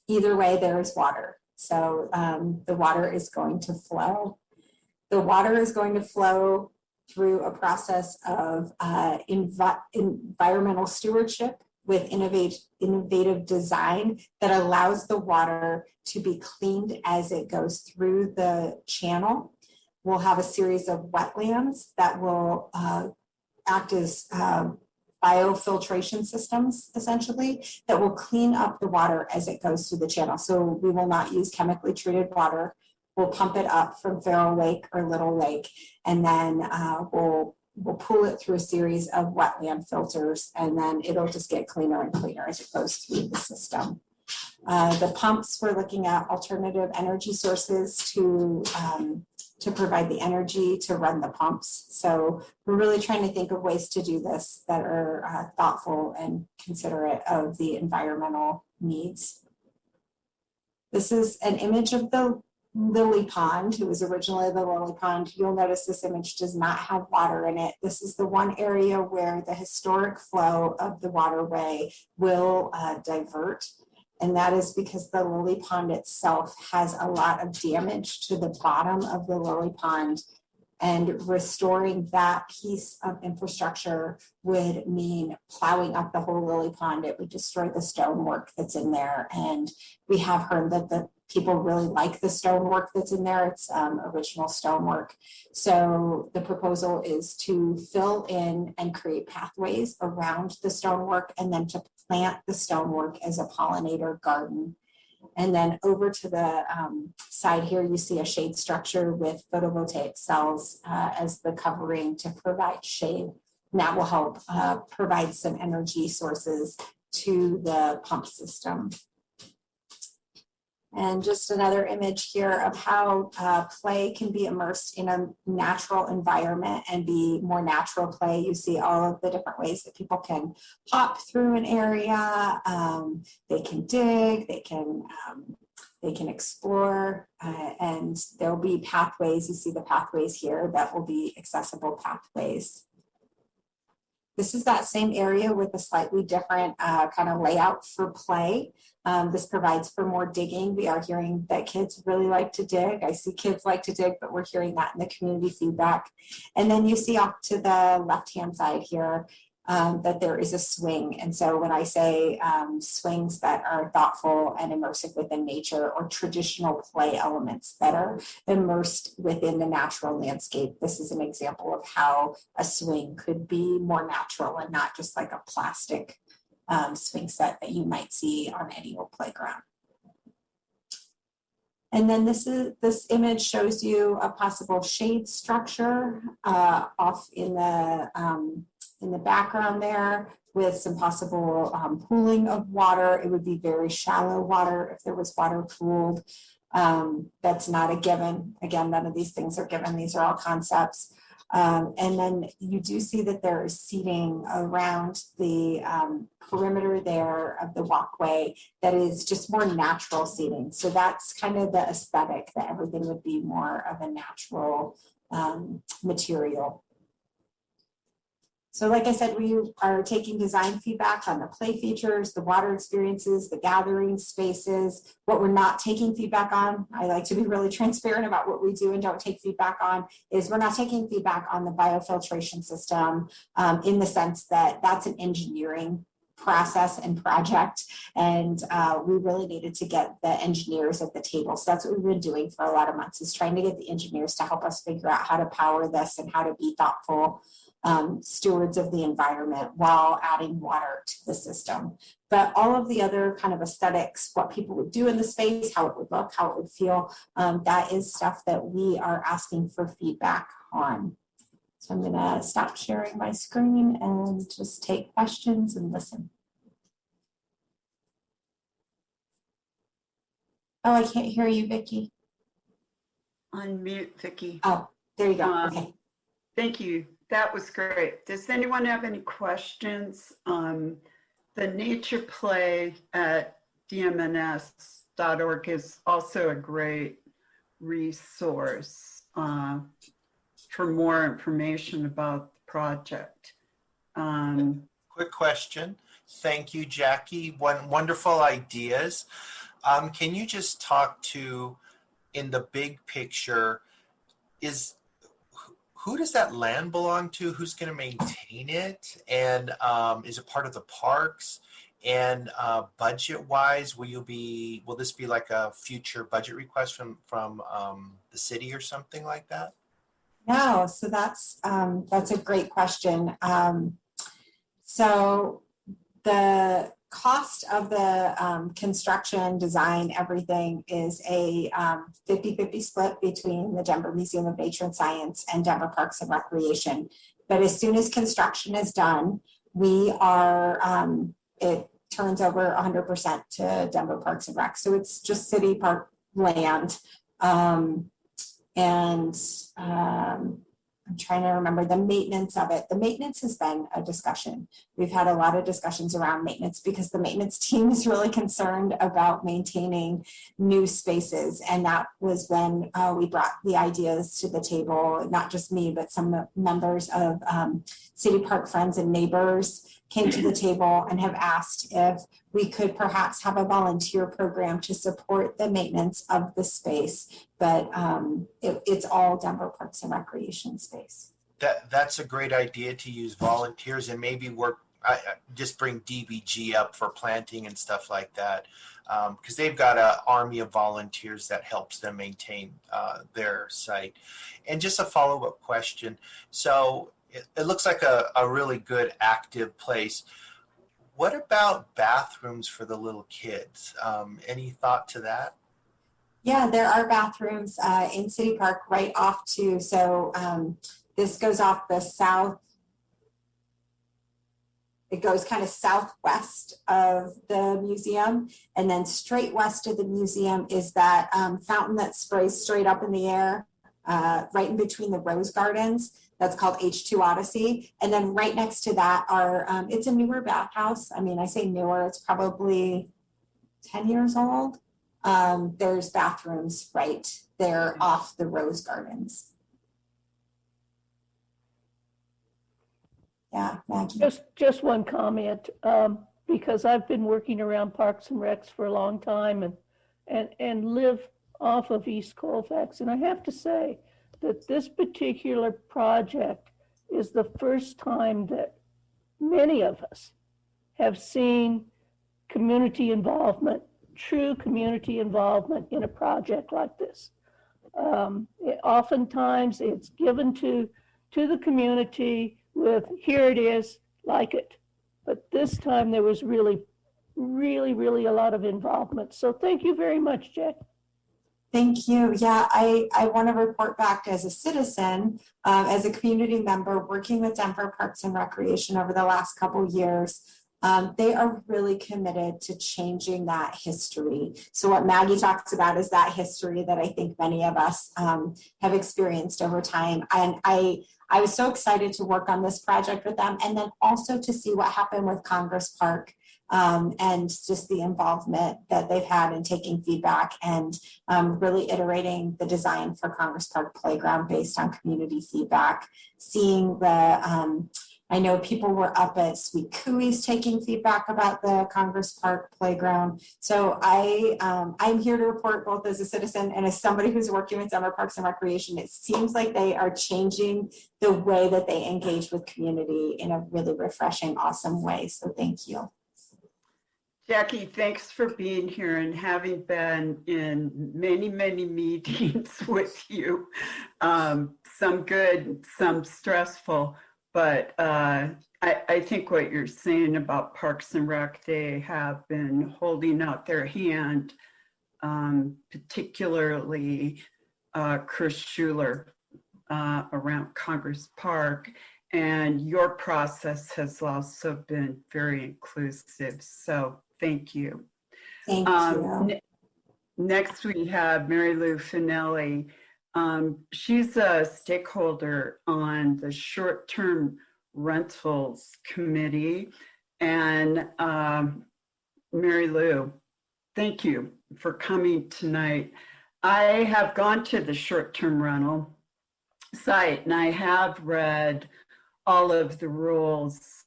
Either way, there is water. So the water is going to flow. The water is going to flow through a process of environmental stewardship with innovative design that allows the water to be cleaned as it goes through the channel. We'll have a series of wetlands that will act as biofiltration systems, essentially, that will clean up the water as it goes through the channel. So we will not use chemically treated water. We'll pump it up from Farrow Lake or Little Lake, and then we'll pull it through a series of wetland filters, and then it'll just get cleaner and cleaner as it goes through the system. The pumps, we're looking at alternative energy sources to provide the energy to run the pumps. So we're really trying to think of ways to do this that are thoughtful and considerate of the environmental needs. This is an image of the lily pond. It was originally the lily pond. You'll notice this image does not have water in it. This is the one area where the historic flow of the waterway will divert. And that is because the lily pond itself has a lot of damage to the bottom of the lily pond. And restoring that piece of infrastructure would mean plowing up the whole lily pond. It would destroy the stonework that's in there. And we have heard that the people really like the stonework that's in there. It's original stonework. So the proposal is to fill in and create pathways around the stonework and then to plant the stonework as a pollinator garden. And then over to the side here, you see a shade structure with photovoltaic cells as the covering to provide shade. And that will help provide some energy sources to the pump system. And just another image here of how play can be immersed in a natural environment and be more natural play. You see all of the different ways that people can hop through an area. They can dig, they can explore, and there'll be pathways. You see the pathways here that will be accessible pathways. This is that same area with a slightly different kind of layout for play. This provides for more digging. We are hearing that kids really like to dig. I see kids like to dig, but we're hearing that in the community feedback. And then you see off to the left-hand side here that there is a swing. And so when I say swings that are thoughtful and immersive within nature, or traditional play elements that are immersed within the natural landscape, this is an example of how a swing could be more natural and not just like a plastic swing set that you might see on any old playground. And then this image shows you a possible shade structure off in the background there. with some possible pooling of water. It would be very shallow water if there was water pooled. That's not a given. Again, none of these things are given. These are all concepts. And then you do see that there is seating around the perimeter there of the walkway that is just more natural seating. So that's kind of the aesthetic, that everything would be more of a natural material. So like I said, we are taking design feedback on the play features, the water experiences, the gathering spaces. What we're not taking feedback on, I like to be really transparent about what we do and don't take feedback on, is we're not taking feedback on the biofiltration system in the sense that that's an engineering process and project. And we really needed to get the engineers at the table. So that's what we've been doing for a lot of months, is trying to get the engineers to help us figure out how to power this and how to be thoughtful stewards of the environment while adding water to the system. But all of the other kind of aesthetics, what people would do in the space, how it would look, how it would feel, that is stuff that we are asking for feedback on. So I'm going to stop sharing my screen and just take questions and listen. Oh, I can't hear you, Vicki. Unmute, Vicki. Oh, there you go. Okay. Thank you. That was great. Does anyone have any questions? The nature play at DMNS.org is also a great resource for more information about the project. Quick question. Thank you, Jackie. Wonderful ideas. Can you just talk to, in the big picture, who does that land belong to? Who's going to maintain it? And is it part of the parks? And budget-wise, will this be like a future budget request from the city or something like that? No, so that's a great question. So the cost of the construction, design, everything is a 50-50 split between the Denver Museum of Nature and Science and Denver Parks and Recreation. But as soon as construction is done, we are, it turns over 100% to Denver Parks and Rec. So it's just city park land. I'm trying to remember the maintenance of it. The maintenance has been a discussion. We've had a lot of discussions around maintenance because the maintenance team is really concerned about maintaining new spaces. And that was when we brought the ideas to the table, not just me, but some members of City Park Friends and Neighbors came to the table and have asked if we could perhaps have a volunteer program to support the maintenance of the space, but it's all Denver Parks and Recreation space. That's a great idea, to use volunteers and maybe just bring DBG up for planting and stuff like that, because they've got an army of volunteers that helps them maintain their site. And just a follow-up question. So it looks like a really good active place. What about bathrooms for the little kids? Any thought to that? Yeah, there are bathrooms in City Park right off to, so this goes off the south, it goes kind of southwest of the museum, and then straight west of the museum is that fountain that sprays straight up in the air, right in between the rose gardens. That's called H2 Odyssey. And then right next to that are, it's a newer bathhouse. I mean, I say newer, it's probably 10 years old. There's bathrooms right there off the rose gardens. Yeah, Maggie. Just one comment, because I've been working around Parks and Recs for a long time and live off of East Colfax. And I have to say that this particular project is the first time that many of us have seen community involvement, true community involvement in a project like this. Oftentimes it's given to the community with, here it is, like it. But this time there was really a lot of involvement. So thank you very much, Jack. Thank you. Yeah, I want to report back as a citizen, as a community member working with Denver Parks and Recreation over the last couple years. They are really committed to changing that history. So what Maggie talks about is that history that I think many of us have experienced over time. And I was so excited to work on this project with them, and then also to see what happened with Congress Park. And just the involvement that they've had in taking feedback and really iterating the design for Congress Park Playground based on community feedback. Seeing the, I know people were up at Sweet Cooey's taking feedback about the Congress Park Playground. So I'm here to report both as a citizen and as somebody who's working with Denver Parks and Recreation. It seems like they are changing the way that they engage with community in a really refreshing, awesome way. So thank you. Jackie, thanks for being here and having been in many, many meetings with you. Some good, some stressful, but I think what you're saying about Parks and Rec, they have been holding out their hand, particularly Chris Schuler around Congress Park. And your process has also been very inclusive. So thank you. Thank you. Next, we have Mary Lou Fenili. She's a stakeholder on the short-term rentals committee. And Mary Lou, thank you for coming tonight. I have gone to the short-term rental site and I have read all of the rules.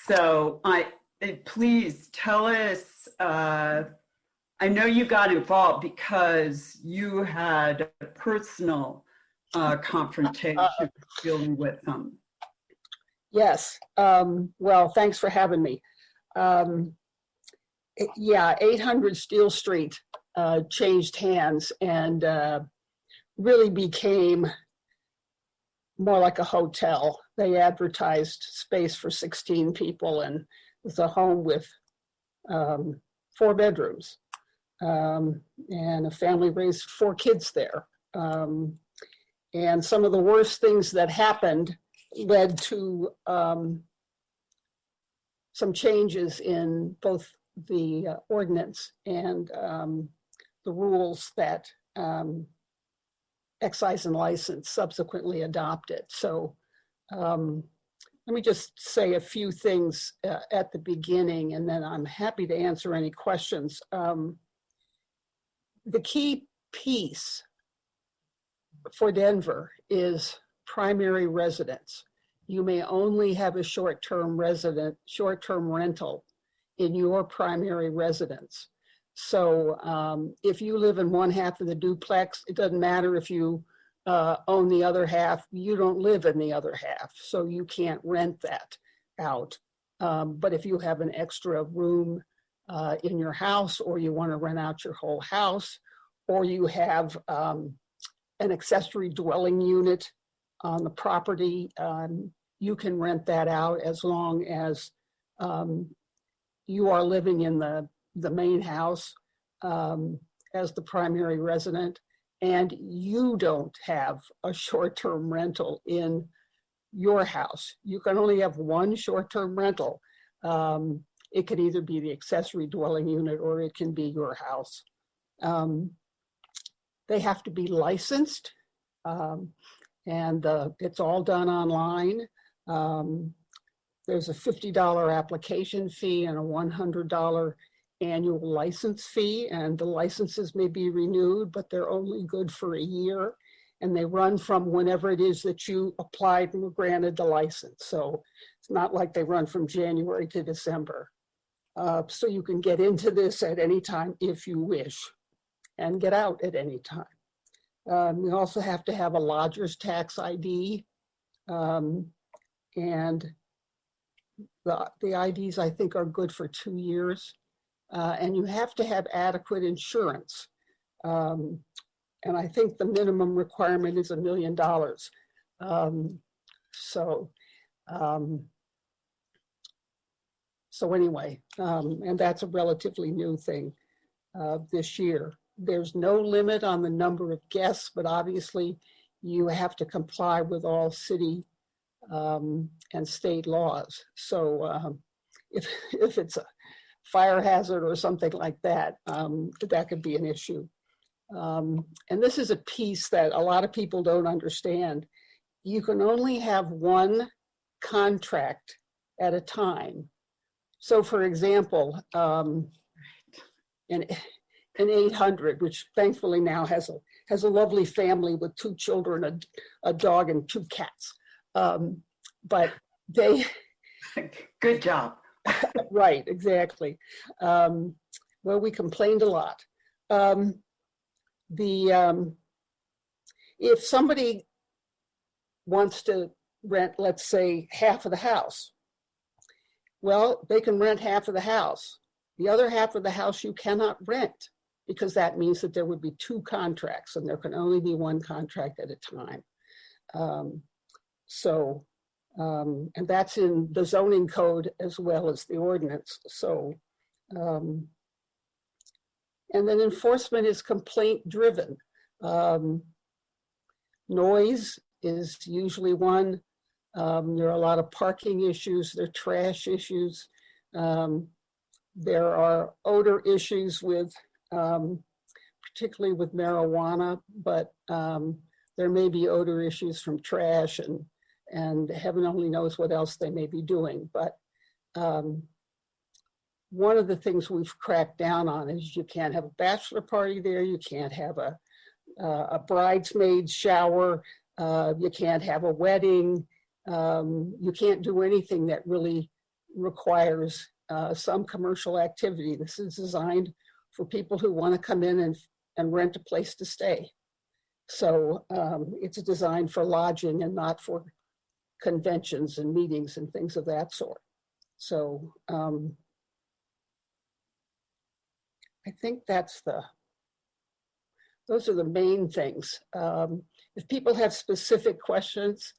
So please tell us, I know you got involved because you had a personal confrontation dealing with them. Yes, well, thanks for having me. Yeah, 800 Steele Street changed hands and really became more like a hotel. They advertised space for 16 people and it's a home with 4 bedrooms. And a family raised 4 kids there. And some of the worst things that happened led to some changes in both the ordinance and the rules that excise and license subsequently adopted. So let me just say a few things at the beginning, and then I'm happy to answer any questions. The key piece for Denver is primary residence. You may only have a short-term rental in your primary residence. So if you live in one half of the duplex, it doesn't matter if you own the other half, you don't live in the other half, so you can't rent that out. But if you have an extra room in your house, or you want to rent out your whole house, or you have an accessory dwelling unit on the property, you can rent that out as long as you are living in the main house as the primary resident, and you don't have a short-term rental in your house. You can only have one short-term rental. It could either be the accessory dwelling unit or it can be your house. They have to be licensed, and it's all done online. There's a $50 application fee and a $100 annual license fee, and the licenses may be renewed, but they're only good for a year, and they run from whenever it is that you applied and were granted the license. So it's not like they run from January to December. So you can get into this at any time if you wish, and get out at any time. You also have to have a lodger's tax ID, and the IDs I think are good for 2 years. And you have to have adequate insurance. And I think the minimum requirement is $1 million. So anyway, and that's a relatively new thing this year. There's no limit on the number of guests, but obviously you have to comply with all city and state laws. So if it's a fire hazard or something like that, that could be an issue. And this is a piece that a lot of people don't understand. You can only have one contract at a time. So for example, in 800, which thankfully now has a lovely family with 2 children, a dog and 2 cats. But they, Good job. right, exactly. Well, we complained a lot. If somebody wants to rent, let's say, half of the house, well, they can rent half of the house. The other half of the house you cannot rent, because that means that there would be 2 contracts and there can only be 1 contract at a time. And that's in the zoning code as well as the ordinance. So, and then enforcement is complaint driven. Noise is usually one. There are a lot of parking issues, there are trash issues. There are odor issues with, particularly with marijuana, but there may be odor issues from trash and heaven only knows what else they may be doing. But one of the things we've cracked down on is you can't have a bachelor party there, you can't have a bridesmaid shower, you can't have a wedding, you can't do anything that really requires some commercial activity. This is designed for people who want to come in and rent a place to stay. So it's designed for lodging and not for conventions and meetings and things of that sort. So I think those are the main things. If people have specific questions,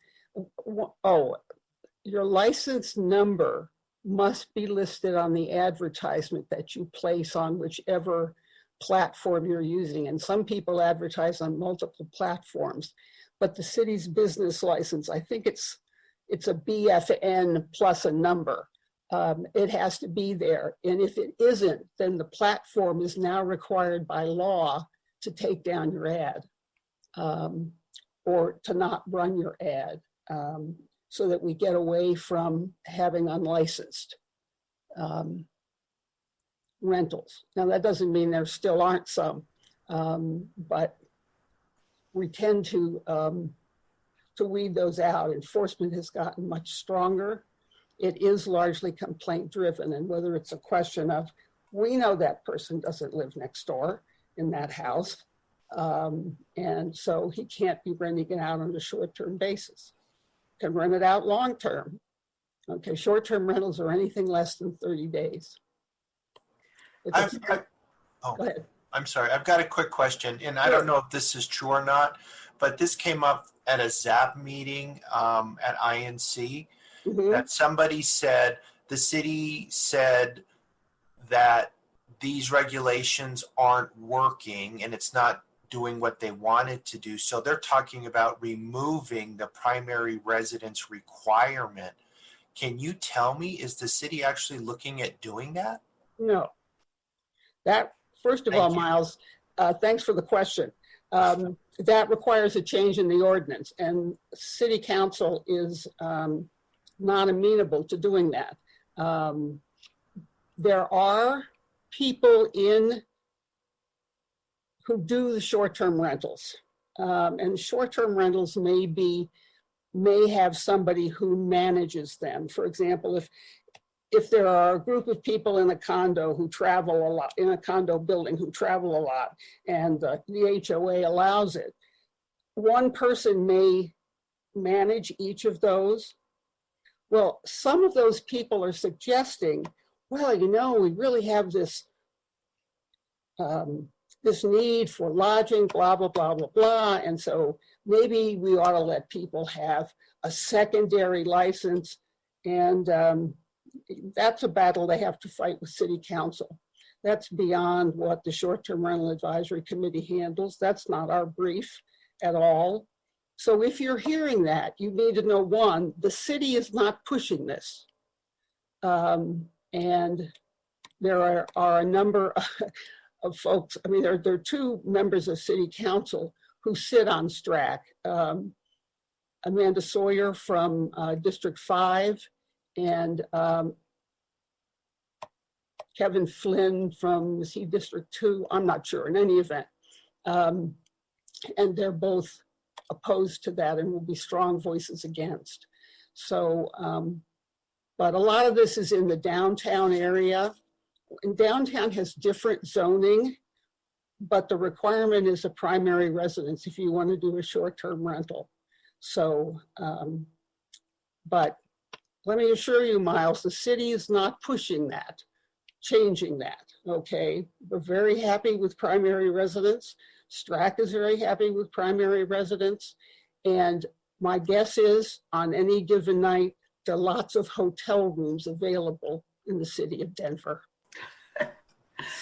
your license number must be listed on the advertisement that you place on whichever platform you're using. And some people advertise on multiple platforms, but the city's business license, I think it's a BFN plus a number. It has to be there. And if it isn't, then the platform is now required by law to take down your ad or to not run your ad. So that we get away from having unlicensed rentals. Now, that doesn't mean there still aren't some, but we tend to weed those out. Enforcement has gotten much stronger. It is largely complaint driven, and whether it's a question of, we know that person doesn't live next door in that house, and so he can't be renting it out on a short-term basis. Can rent it out long-term. Okay, short-term rentals are anything less than 30 days. Go ahead. I'm sorry, I've got a quick question, and I don't know if this is true or not, but this came up at a ZAP meeting at INC, that somebody said, the city said that these regulations aren't working and it's not doing what they wanted to do. So they're talking about removing the primary residence requirement. Can you tell me, is the city actually looking at doing that? No. That, first of all, Miles, thanks for the question. That requires a change in the ordinance, and city council is not amenable to doing that. There are people who do the short-term rentals, and short-term rentals may have somebody who manages them. For example, if there are a group of people in a condo who travel a lot, in a condo building who travel a lot, and the HOA allows it, one person may manage each of those. Well, some of those people are suggesting, well, you know, we really have this this need for lodging, blah, blah, blah, blah, blah. And so maybe we ought to let people have a secondary license. And that's a battle they have to fight with city council. That's beyond what the Short-Term Rental Advisory Committee handles. That's not our brief at all. So if you're hearing that, you need to know, one, the city is not pushing this. And there are a number of folks, I mean, there are two members of City Council who sit on STRAC. Amanda Sawyer from District 5 and Kevin Flynn from, is he District 2? I'm not sure, in any event. And they're both opposed to that and will be strong voices against. So, but a lot of this is in the downtown area. And downtown has different zoning, but the requirement is a primary residence if you want to do a short-term rental. So, but let me assure you, Miles, the city is not pushing that, changing that, okay? We're very happy with primary residence. STRAC is very happy with primary residence. And my guess is on any given night, there are lots of hotel rooms available in the city of Denver.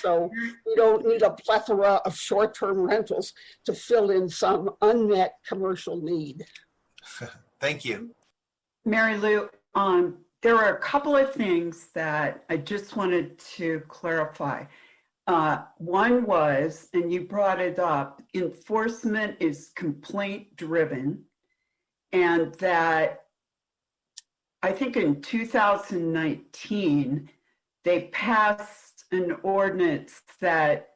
So we don't need a plethora of short-term rentals to fill in some unmet commercial need. Thank you. Mary Lou, there are a couple of things that I just wanted to clarify. One was, and you brought it up, enforcement is complaint driven, and that I think in 2019, they passed an ordinance that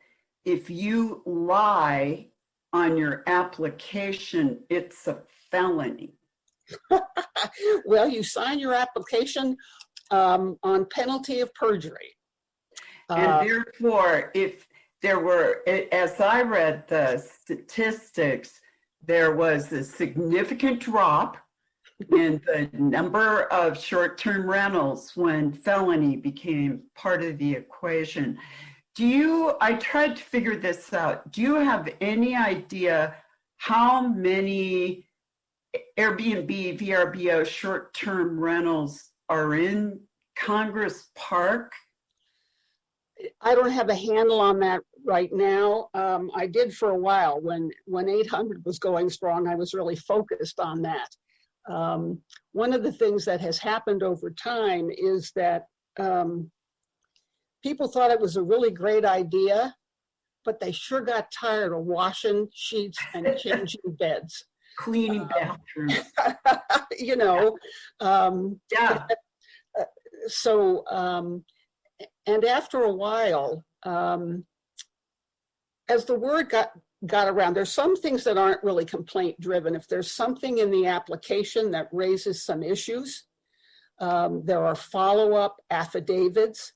if you lie on your application, it's a felony. Well, you sign your application on penalty of perjury. And therefore, if there were, as I read the statistics, there was a significant drop in the number of short-term rentals when felony became part of the equation. I tried to figure this out. Do you have any idea how many Airbnb, VRBO short-term rentals are in Congress Park? I don't have a handle on that right now. I did for a while when 800 was going strong. I was really focused on that. One of the things that has happened over time is that people thought it was a really great idea, but they sure got tired of washing sheets and changing beds. Cleaning bathrooms. You know, Yeah. So, and after a while, as the word got around, there's some things that aren't really complaint driven. If there's something in the application that raises some issues, there are follow-up affidavits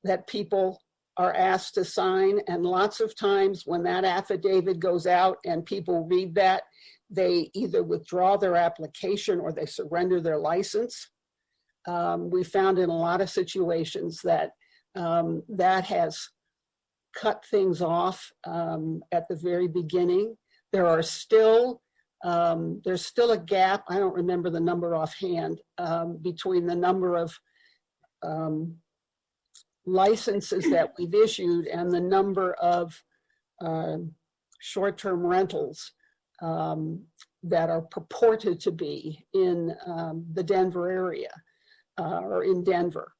that people are asked to sign. And lots of times when that affidavit goes out and people read that, they either withdraw their application or they surrender their license. We found in a lot of situations that that has cut things off at the very beginning. There's still a gap, I don't remember the number offhand, between the number of licenses that we've issued and the number of short-term rentals that are purported to be in the Denver area or in Denver.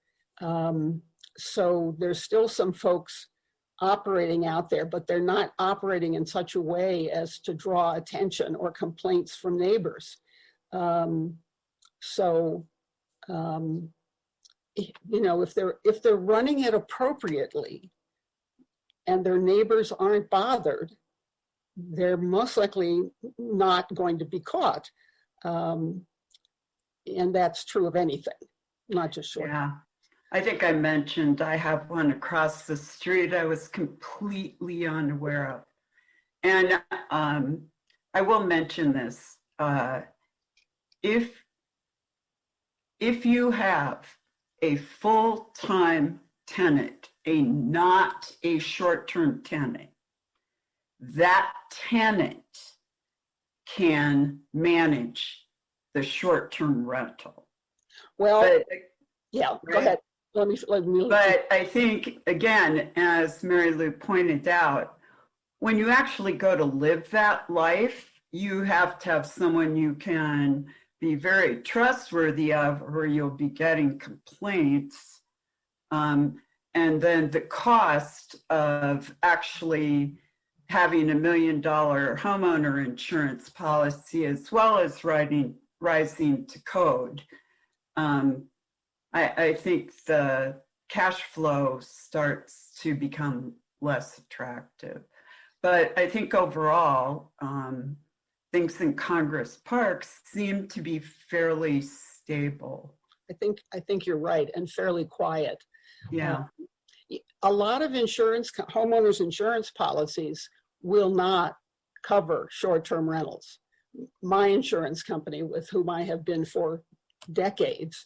So there's still some folks operating out there, but they're not operating in such a way as to draw attention or complaints from neighbors. You know, if they're running it appropriately and their neighbors aren't bothered, they're most likely not going to be caught. And that's true of anything, not just short. Yeah. I think I mentioned I have one across the street I was completely unaware of. And I will mention this. If you have a full-time tenant, not a short-term tenant, that tenant can manage the short-term rental. Well, But, yeah, go right? ahead. let me. But I think, again, as Mary Lou pointed out, when you actually go to live that life, you have to have someone you can be very trustworthy of, or you'll be getting complaints. And then the cost of actually having $1 million homeowner insurance policy, as well as rising to code. I think the cash flow starts to become less attractive. But I think overall, things in Congress parks seem to be fairly stable. I think you're right, and fairly quiet. Yeah. A lot of homeowners insurance policies will not cover short-term rentals. My insurance company, with whom I have been for decades,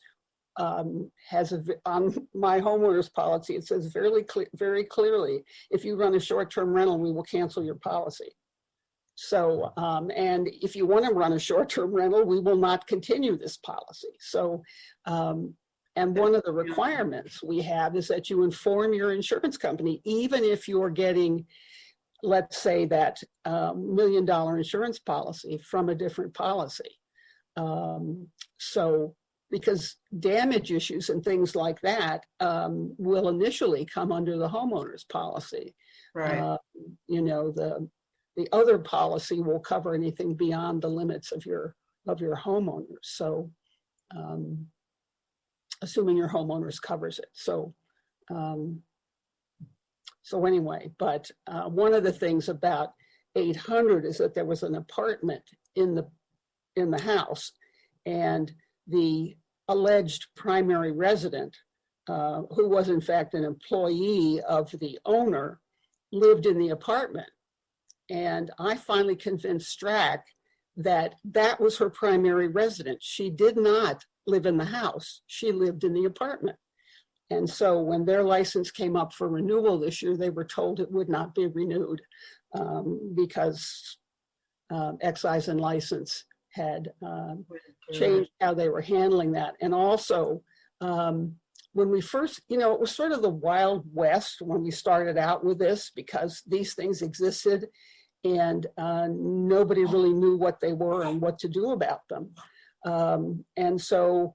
has on my homeowners policy, it says very clearly, if you run a short-term rental, we will cancel your policy. So, and if you want to run a short-term rental, we will not continue this policy. So, and one of the requirements we have is that you inform your insurance company, even if you're getting, let's say, that $1 million insurance policy from a different policy. So, because damage issues and things like that will initially come under the homeowner's policy. Right. You know, the other policy will cover anything beyond the limits of your homeowners. So, assuming your homeowners covers it. So, so anyway, but one of the things about 800 is that there was an apartment in the house, and the alleged primary resident, who was in fact an employee of the owner, lived in the apartment. And I finally convinced Strack that that was her primary residence. She did not live in the house. She lived in the apartment. And so when their license came up for renewal this year, they were told it would not be renewed because excise and license had changed how they were handling that. And also, when we first, you know, it was sort of the Wild West when we started out with this, because these things existed and nobody really knew what they were and what to do about them. And so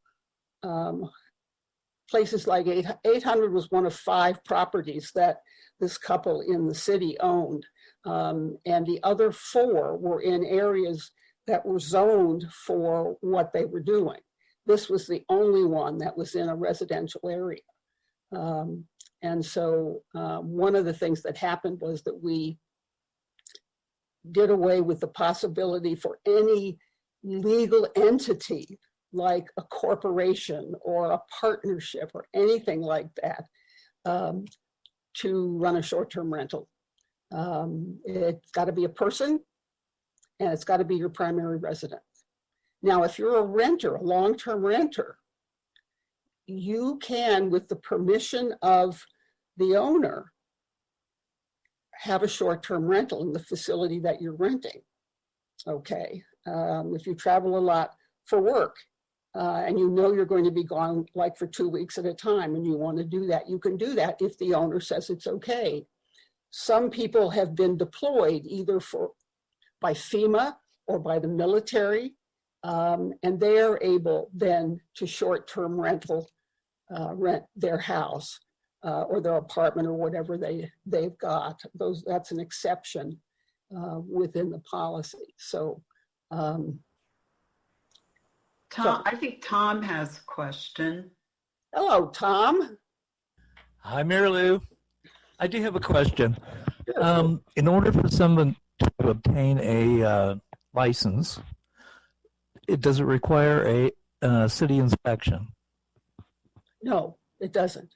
places like 800 was one of 5 properties that this couple in the city owned. And the other 4 were in areas that were zoned for what they were doing. This was the only one that was in a residential area. And so one of the things that happened was that we did away with the possibility for any legal entity like a corporation or a partnership or anything like that to run a short-term rental. It's got to be a person, and it's got to be your primary residence. Now, if you're a renter, a long-term renter, you can, with the permission of the owner, have a short-term rental in the facility that you're renting. Okay, if you travel a lot for work and you know you're going to be gone like for 2 weeks at a time and you want to do that, you can do that if the owner says it's okay. Some people have been deployed either by FEMA or by the military, and they are able then to short-term rent their house or their apartment or whatever they've got. That's an exception within the policy. So, Tom, I think Tom has a question. hello, Tom. Hi, Mary Lou. I do have a question. In order for someone to obtain a license, does it require a city inspection? No, it doesn't.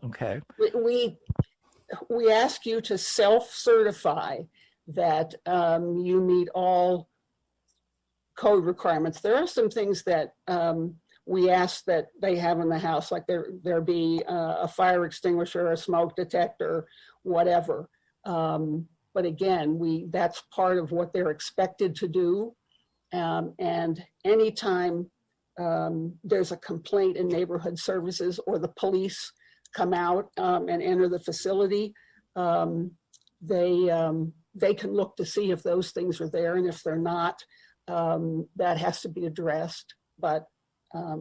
Okay. We ask you to self-certify that you meet all code requirements. There are some things that we ask that they have in the house, like there be a fire extinguisher, a smoke detector, whatever. But again, that's part of what they're expected to do. And anytime there's a complaint in neighborhood services or the police come out and enter the facility, they can look to see if those things are there, and if they're not, that has to be addressed. But I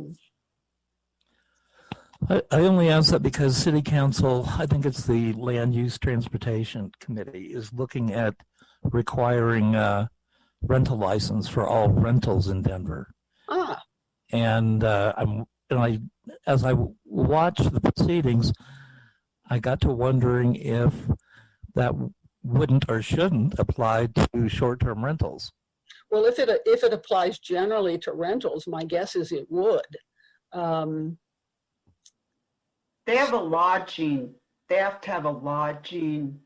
only ask that because City Council, I think it's the Land Use Transportation Committee, is looking at requiring a rental license for all rentals in Denver. And as I watched the proceedings, I got to wondering if that wouldn't or shouldn't apply to short-term rentals. well, if it applies generally to rentals, my guess is it would. They have they have to have a lodging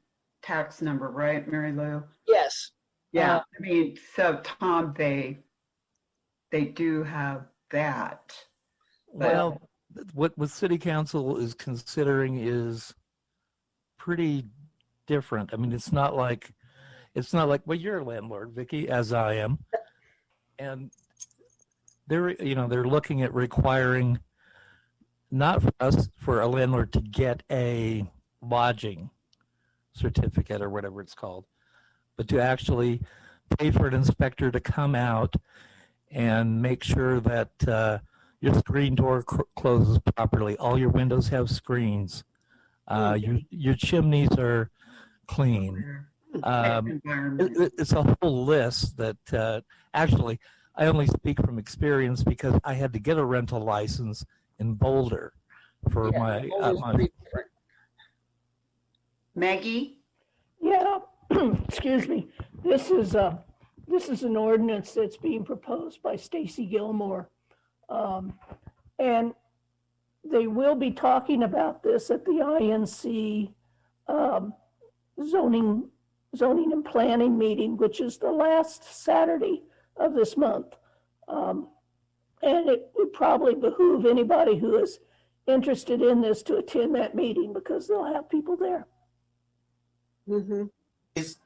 tax number, right, Mary Lou? Yes. Yeah, I mean, so Tom, they do have that. But- Well, what City Council is considering is pretty different. I mean, it's not like, well, you're a landlord, Vicky, as I am. And they're looking at requiring, not for a landlord to get a lodging certificate or whatever it's called, but to actually pay for an inspector to come out and make sure that your screen door closes properly. All your windows have screens. Your chimneys are clean. It's a whole list that actually, I only speak from experience because I had to get a rental license in Boulder for my Maggie? Yeah, excuse me. This is an ordinance that's being proposed by Stacy Gilmore. And they will be talking about this at the INC zoning and planning meeting, which is the last Saturday of this month. And it would probably behoove anybody who is interested in this to attend that meeting because they'll have people there. Mm-hmm. Does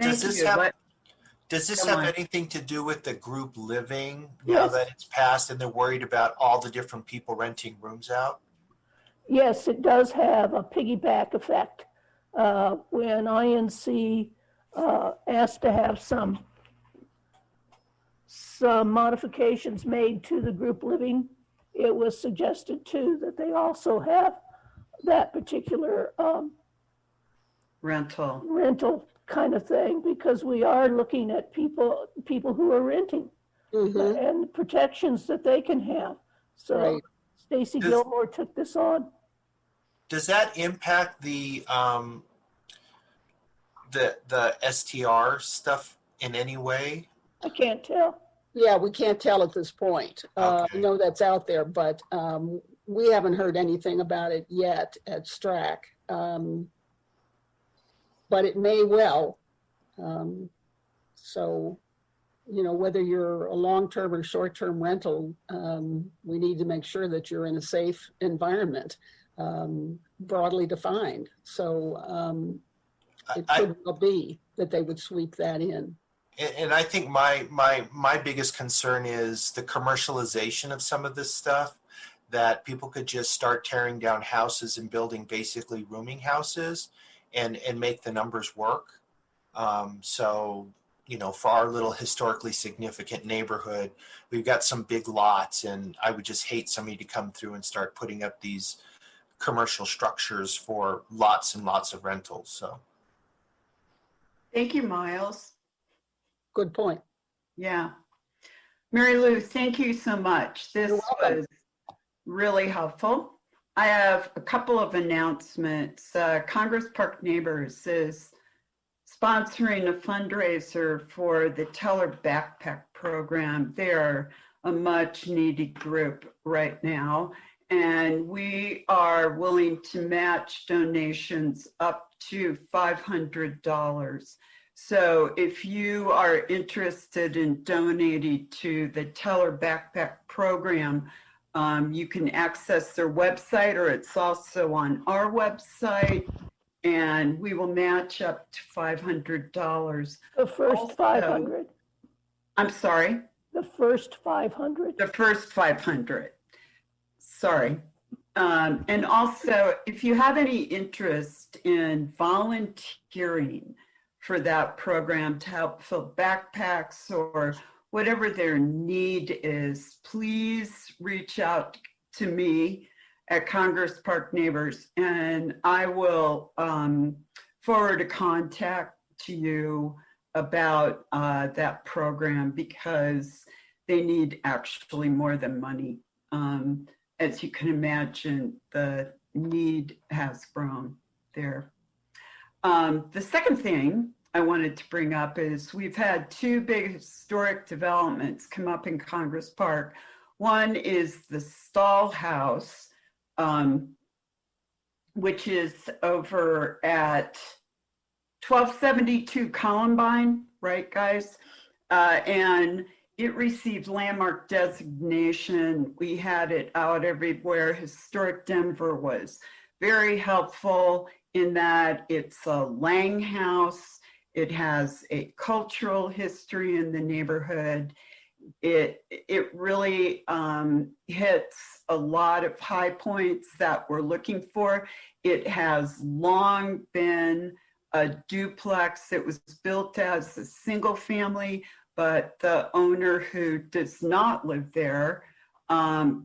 this have anything to do with the group living now that it's passed and they're worried about all the different people renting rooms out? Yes, it does have a piggyback effect. When INC asked to have some modifications made to the group living, it was suggested too that they also have that particular rental kind of thing, because we are looking at people who are renting and the protections that they can have. So Stacy Gilmore took this on. Does that impact the STR stuff in any way? I can't tell. Yeah, we can't tell at this point. I know that's out there, but we haven't heard anything about it yet at STRAC. But it may well. So, whether you're a long-term or short-term rental, we need to make sure that you're in a safe environment, broadly defined. So it could well be that they would sweep that in. And I think my biggest concern is the commercialization of some of this stuff, that people could just start tearing down houses and building basically rooming houses and make the numbers work. So, for our little historically significant neighborhood, we've got some big lots, and I would just hate somebody to come through and start putting up these commercial structures for lots and lots of rentals. So. Thank you, Miles. Good point. Yeah. Mary Lou, thank you so much. This was really helpful. I have a couple of announcements. Congress Park Neighbors is sponsoring a fundraiser for the Teller Backpack Program. They are a much needed group right now, and we are willing to match donations up to $500. So if you are interested in donating to the Teller Backpack Program, you can access their website, or it's also on our website, and we will match up to $500. The first Also, 500. I'm sorry? The first 500. The first 500. sorry. And also, if you have any interest in volunteering for that program to help fill backpacks or whatever their need is, please reach out to me at Congress Park Neighbors, and I will forward a contact to you about that program, because they need actually more than money. As you can imagine, the need has grown there. The second thing I wanted to bring up is we've had two big historic developments come up in Congress Park. One is the Steele House, which is over at 1272 Columbine, right, guys? And it received landmark designation. We had it out everywhere. Historic Denver was very helpful in that it's a Lang house. It has a cultural history in the neighborhood. It really hits a lot of high points that we're looking for. It has long been a duplex. It was built as a single family, but the owner, who does not live there,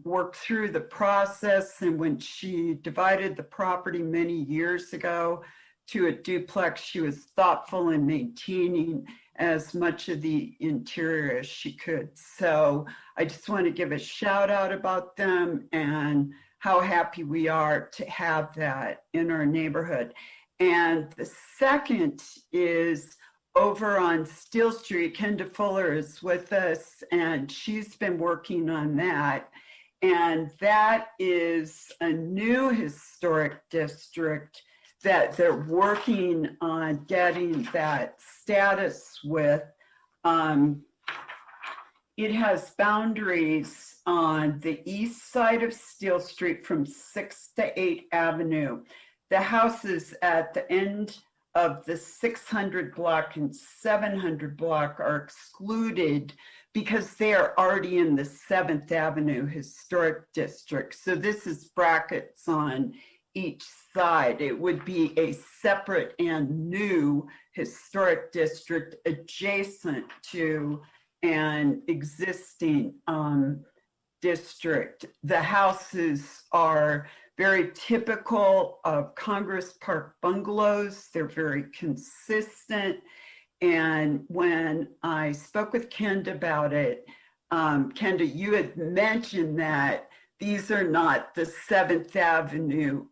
worked through the process. And when she divided the property many years ago to a duplex, she was thoughtful in maintaining as much of the interior as she could. So I just want to give a shout out about them and how happy we are to have that in our neighborhood. And the second is over on Steele Street. Kenda Fuller is with us, and she's been working on that. And that is a new historic district that they're working on getting that status with. It has boundaries on the east side of Steele Street from 6th to 8th Avenue. The houses at the end of the 600 block and 700 block are excluded because they are already in the 7th Avenue Historic District. So this is brackets on each side. It would be a separate and new historic district adjacent to an existing district. The houses are very typical of Congress Park bungalows. They're very consistent. And when I spoke with Kenda about it, Kenda, you had mentioned that these are not the 7th Avenue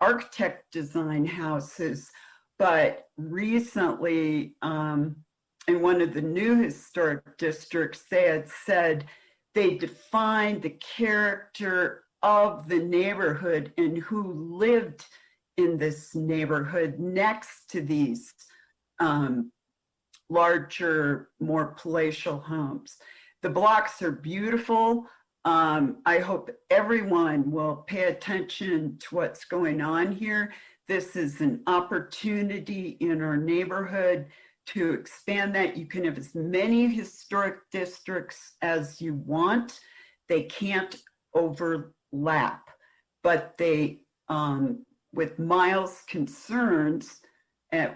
architect design houses, but recently in one of the new historic districts, they had said they defined the character of the neighborhood and who lived in this neighborhood next to these larger, more palatial homes. The blocks are beautiful. I hope everyone will pay attention to what's going on here. This is an opportunity in our neighborhood to expand that. You can have as many historic districts as you want. They can't overlap, but they, with Miles' concerns,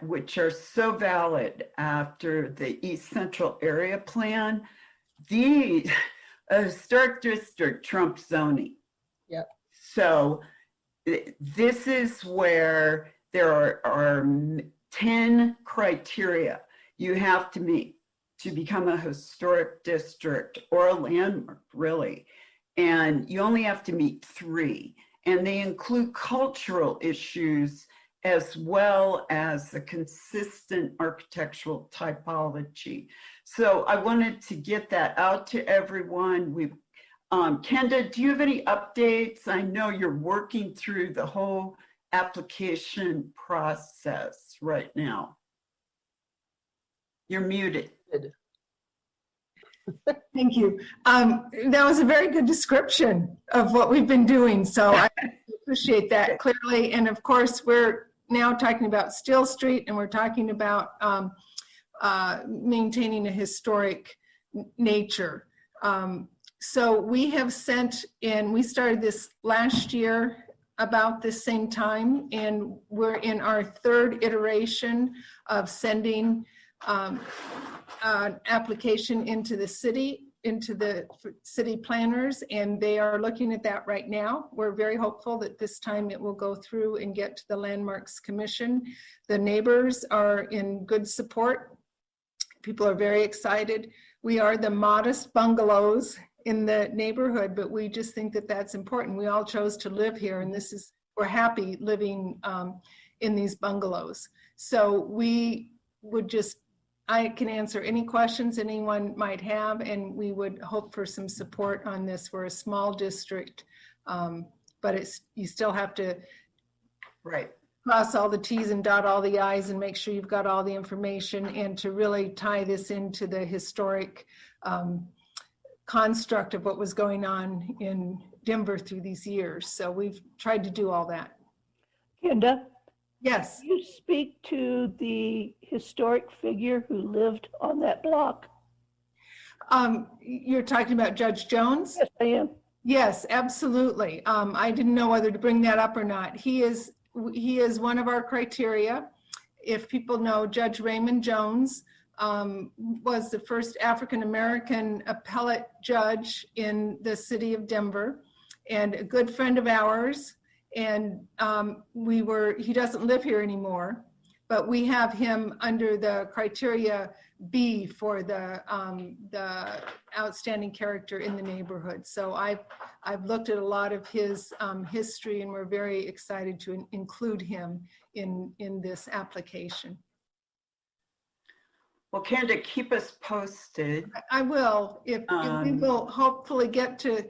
which are so valid after the East Central Area Plan, the historic district trumps zoning. Yep. So this is where there are 10 criteria you have to meet to become a historic district or a landmark, really. And you only have to meet 3. And they include cultural issues as well as a consistent architectural typology. So I wanted to get that out to everyone. Kenda, do you have any updates? I know you're working through the whole application process right now. You're muted. Thank you. That was a very good description of what we've been doing. So I appreciate that clearly. And of course, we're now talking about Steele Street, and we're talking about maintaining a historic nature. So we have sent in, we started this last year about the same time, and we're in our third iteration of sending an application into the city planners, and they are looking at that right now. We're very hopeful that this time it will go through and get to the Landmarks Commission. The neighbors are in good support. People are very excited. We are the modest bungalows in the neighborhood, but we just think that that's important. We all chose to live here, and we're happy living in these bungalows. So we would I can answer any questions anyone might have, and we would hope for some support on this. We're a small district, but you still have to cross all the T's and dot all the I's and make sure you've got all the information, and to really tie this into the historic construct of what was going on in Denver through these years. So we've tried to do all that. Kenda, Yes. can you speak to the historic figure who lived on that block? You're talking about Judge Jones? Yes, I am. Yes, absolutely. I didn't know whether to bring that up or not. He is one of our criteria. If people know, Judge Raymond Jones was the first African-American appellate judge in the city of Denver, and a good friend of ours. And he doesn't live here anymore, but we have him under the criteria B for the outstanding character in the neighborhood. So I've looked at a lot of his history, and we're very excited to include him in this application. Well, Kenda, keep us posted. I will. If we will hopefully get to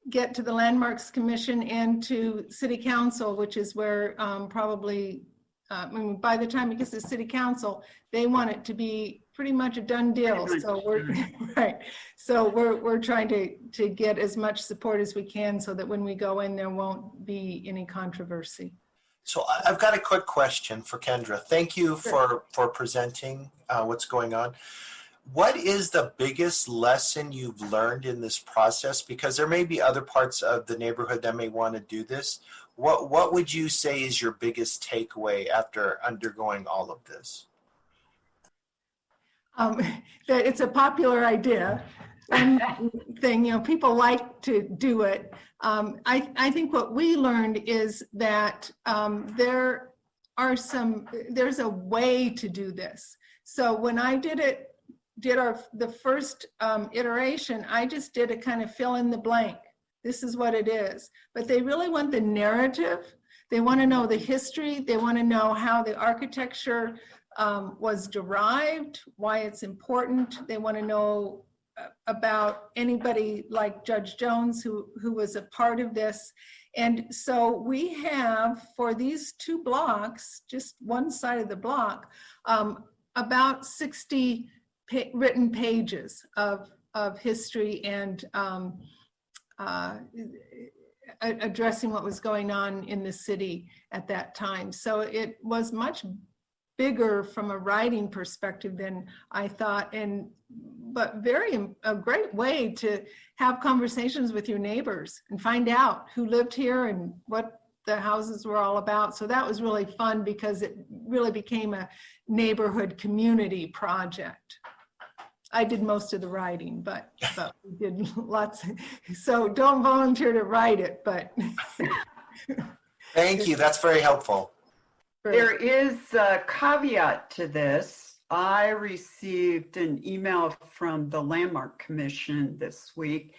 the Landmarks Commission and to City Council, which is where probably, by the time it gets to City Council, they want it to be pretty much a done deal. So we're right. So we're trying to get as much support as we can, so that when we go in, there won't be any controversy. So I've got a quick question for Kendra. Thank you for presenting what's going on. What is the biggest lesson you've learned in this process? Because there may be other parts of the neighborhood that may want to do this. What would you say is your biggest takeaway after undergoing all of this? That it's a popular idea. One thing, people like to do it. I think what we learned is that there's a way to do this. So when I did the first iteration, I just did a kind of fill in the blank. This is what it is. But they really want the narrative. They want to know the history. They want to know how the architecture was derived, why it's important. They want to know about anybody like Judge Jones who was a part of this. And so we have, for these two blocks, just one side of the block, about 60 written pages of history and addressing what was going on in the city at that time. So it was much bigger from a writing perspective than I thought, but a great way to have conversations with your neighbors and find out who lived here and what the houses were all about. So that was really fun, because it really became a neighborhood community project. I did most of the writing, but we did lots. So don't volunteer to write it, but. Thank you. That's very helpful. There is a caveat to this. I received an email from the Landmark Commission this week,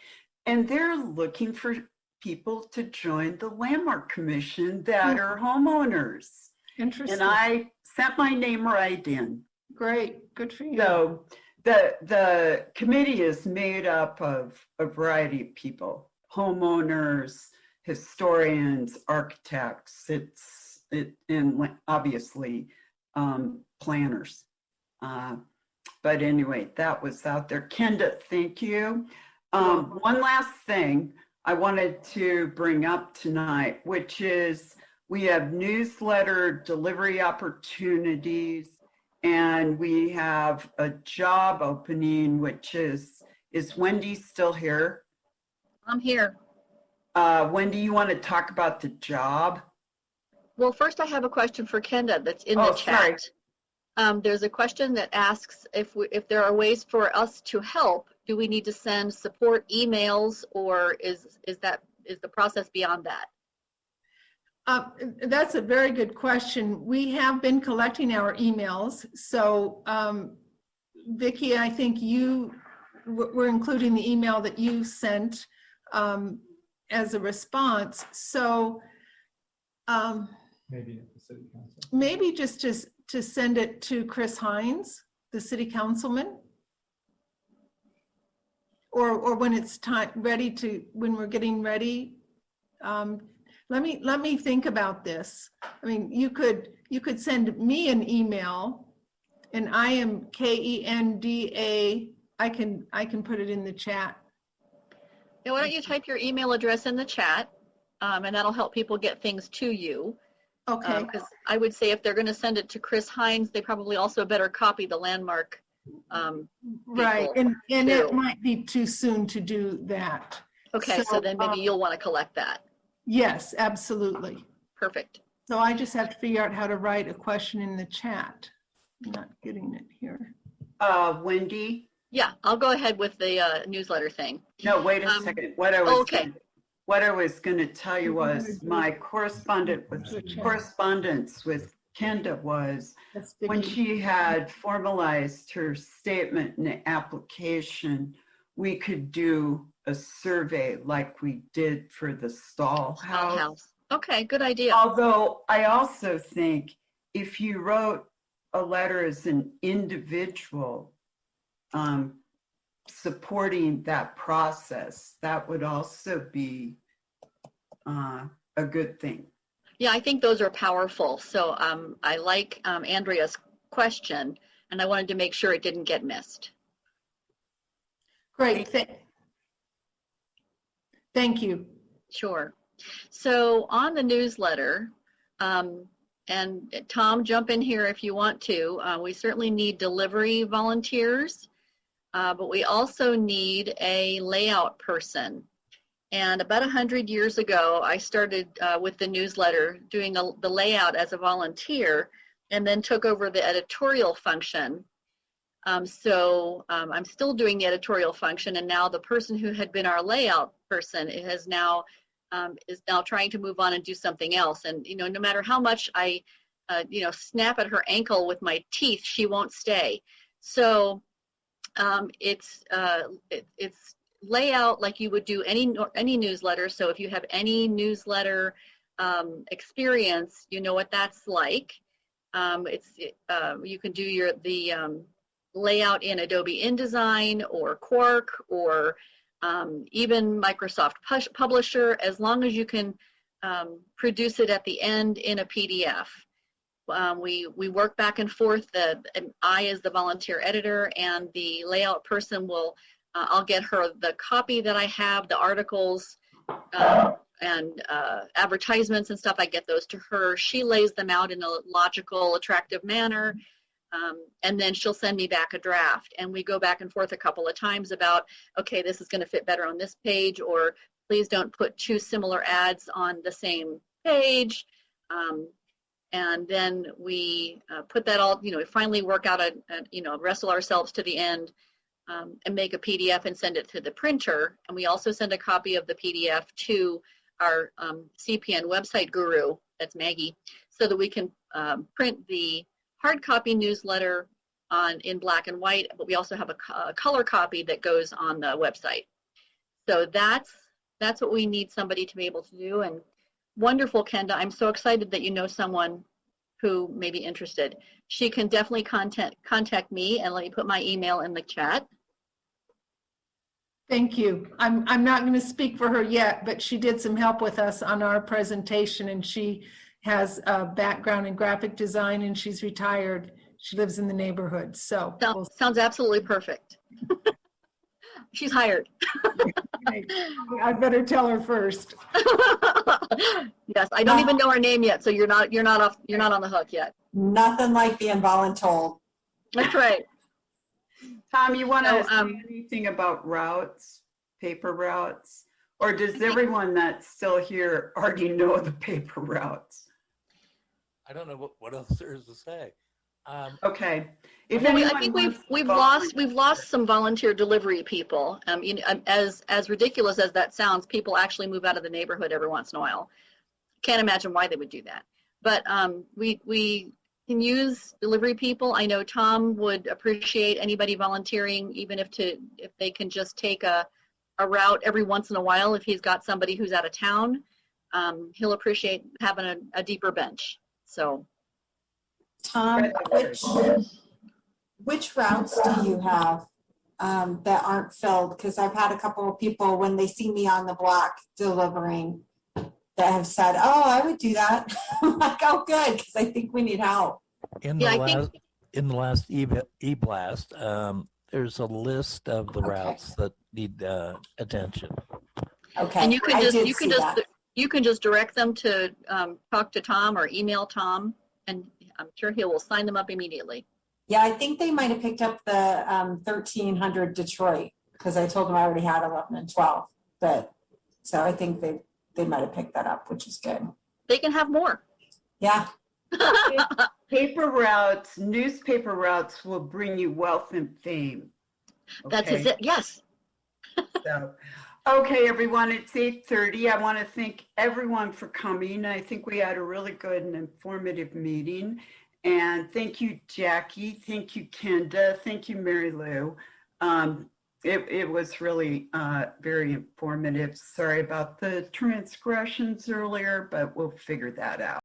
and they're looking for people to join the Landmark Commission that are homeowners. Interesting. And I sent my name right in. Great, good for you. So the committee is made up of a variety of people: homeowners, historians, architects, and obviously planners. But anyway, that was out there. Kenda, thank you. One last thing I wanted to bring up tonight, which is we have newsletter delivery opportunities, and we have a job opening, which is Wendy still here? I'm here. Wendy, you want to talk about the job? Well, first I have a question for Kenda that's in Oh, the sorry. chat. There's a question that asks if there are ways for us to help. Do we need to send support emails, or is the process beyond that? That's a very good question. We have been collecting our emails. So, Vicki, I think we're including the email that you sent as a response. So, Maybe at the city council. maybe just to send it to Chris Hines, the city councilman, or when it's time when we're getting ready. Let me think about this. I mean, you could send me an email, and I am Kenda. I can put it in the chat. Yeah, why don't you type your email address in the chat, and that'll help people get things to you. Okay. Because I would say if they're going to send it to Chris Hines, they probably also better copy the landmark. Right, people, and too. it might be too soon to do that. Okay, so then maybe you'll want to collect that. Yes, absolutely. Perfect. So I just have to figure out how to write a question in the chat. I'm not getting it here. Wendy? Yeah, I'll go ahead with the newsletter thing. No, wait a second. What I was going to tell you was my correspondence with Kenda was That's when Vicki. she had formalized her statement in the application, we could do a survey like we did for the stall house. Okay, good idea. Although I also think if you wrote a letter as an individual supporting that process, that would also be a good thing. Yeah, I think those are powerful. So I like Andrea's question, and I wanted to make sure it didn't get missed. Great. Thank you. Sure. So on the newsletter, and Tom, jump in here if you want to. We certainly need delivery volunteers, but we also need a layout person. And about 100 years ago, I started with the newsletter doing the layout as a volunteer, and then took over the editorial function. So I'm still doing the editorial function, and now the person who had been our layout person is now trying to move on and do something else. And no matter how much I snap at her ankle with my teeth, she won't stay. So it's layout like you would do any newsletter. So if you have any newsletter experience, you know what that's like. You can do the layout in Adobe InDesign or Quark or even Microsoft Publisher, as long as you can produce it at the end in a PDF. We work back and forth. I, as the volunteer editor, and the layout person will, I'll get her the copy that I have, the articles and advertisements and stuff. I get those to her. She lays them out in a logical, attractive manner. And then she'll send me back a draft, and we go back and forth a couple of times about, okay, this is going to fit better on this page, or please don't put two similar ads on the same page. And then we put that all, we finally work out wrestle ourselves to the end and make a PDF and send it to the printer. And we also send a copy of the PDF to our CPN website guru, that's Maggie, so that we can print the hard copy newsletter in black and white, but we also have a color copy that goes on the website. So that's what we need somebody to be able to do. And wonderful, Kenda. I'm so excited that you know someone who may be interested. She can definitely contact me, and let me put my email in the chat. Thank you. I'm not going to speak for her yet, but she did some help with us on our presentation, and she has a background in graphic design, and she's retired. She lives in the neighborhood. So sounds absolutely perfect. She's hired. I better tell her first. Yes, I don't even know her name yet, so you're not on the hook yet. Nothing like being voluntold. That's right. Tom, you want to say anything about routes, paper routes, Or does everyone that's still here already know the paper routes? I don't know what else there is to say. Okay. If Well, I anyone think wants to we've lost some volunteer delivery people. As ridiculous as that sounds, people actually move out of the neighborhood every once in a while. Can't imagine why they would do that. But we can use delivery people. I know Tom would appreciate anybody volunteering, even if they can just take a route every once in a while. If he's got somebody who's out of town, he'll appreciate having a deeper bench. So. Tom, which routes do you have that aren't filled? Because I've had a couple of people, when they see me on the block delivering, that have said, oh, I would do that. I'm like, oh, good, because I think we need help. In the last e-blast, there's a list of the routes that need attention. Okay. And you can just direct them to talk to Tom or email Tom, and I'm sure he will sign them up immediately. Yeah, I think they might have picked up the 1300 Detroit, because I told them I already had 11 and 12. But so I think they might have picked that up, which is good. They can have more. Yeah. paper routes, newspaper routes will bring you wealth and fame. That's it. Yes. So, okay, everyone, it's 8:30. I want to thank everyone for coming. I think we had a really good and informative meeting. And thank you, Jackie. Thank you, Kenda. Thank you, Mary Lou. It was really very informative. Sorry about the transgressions earlier, but we'll figure that out.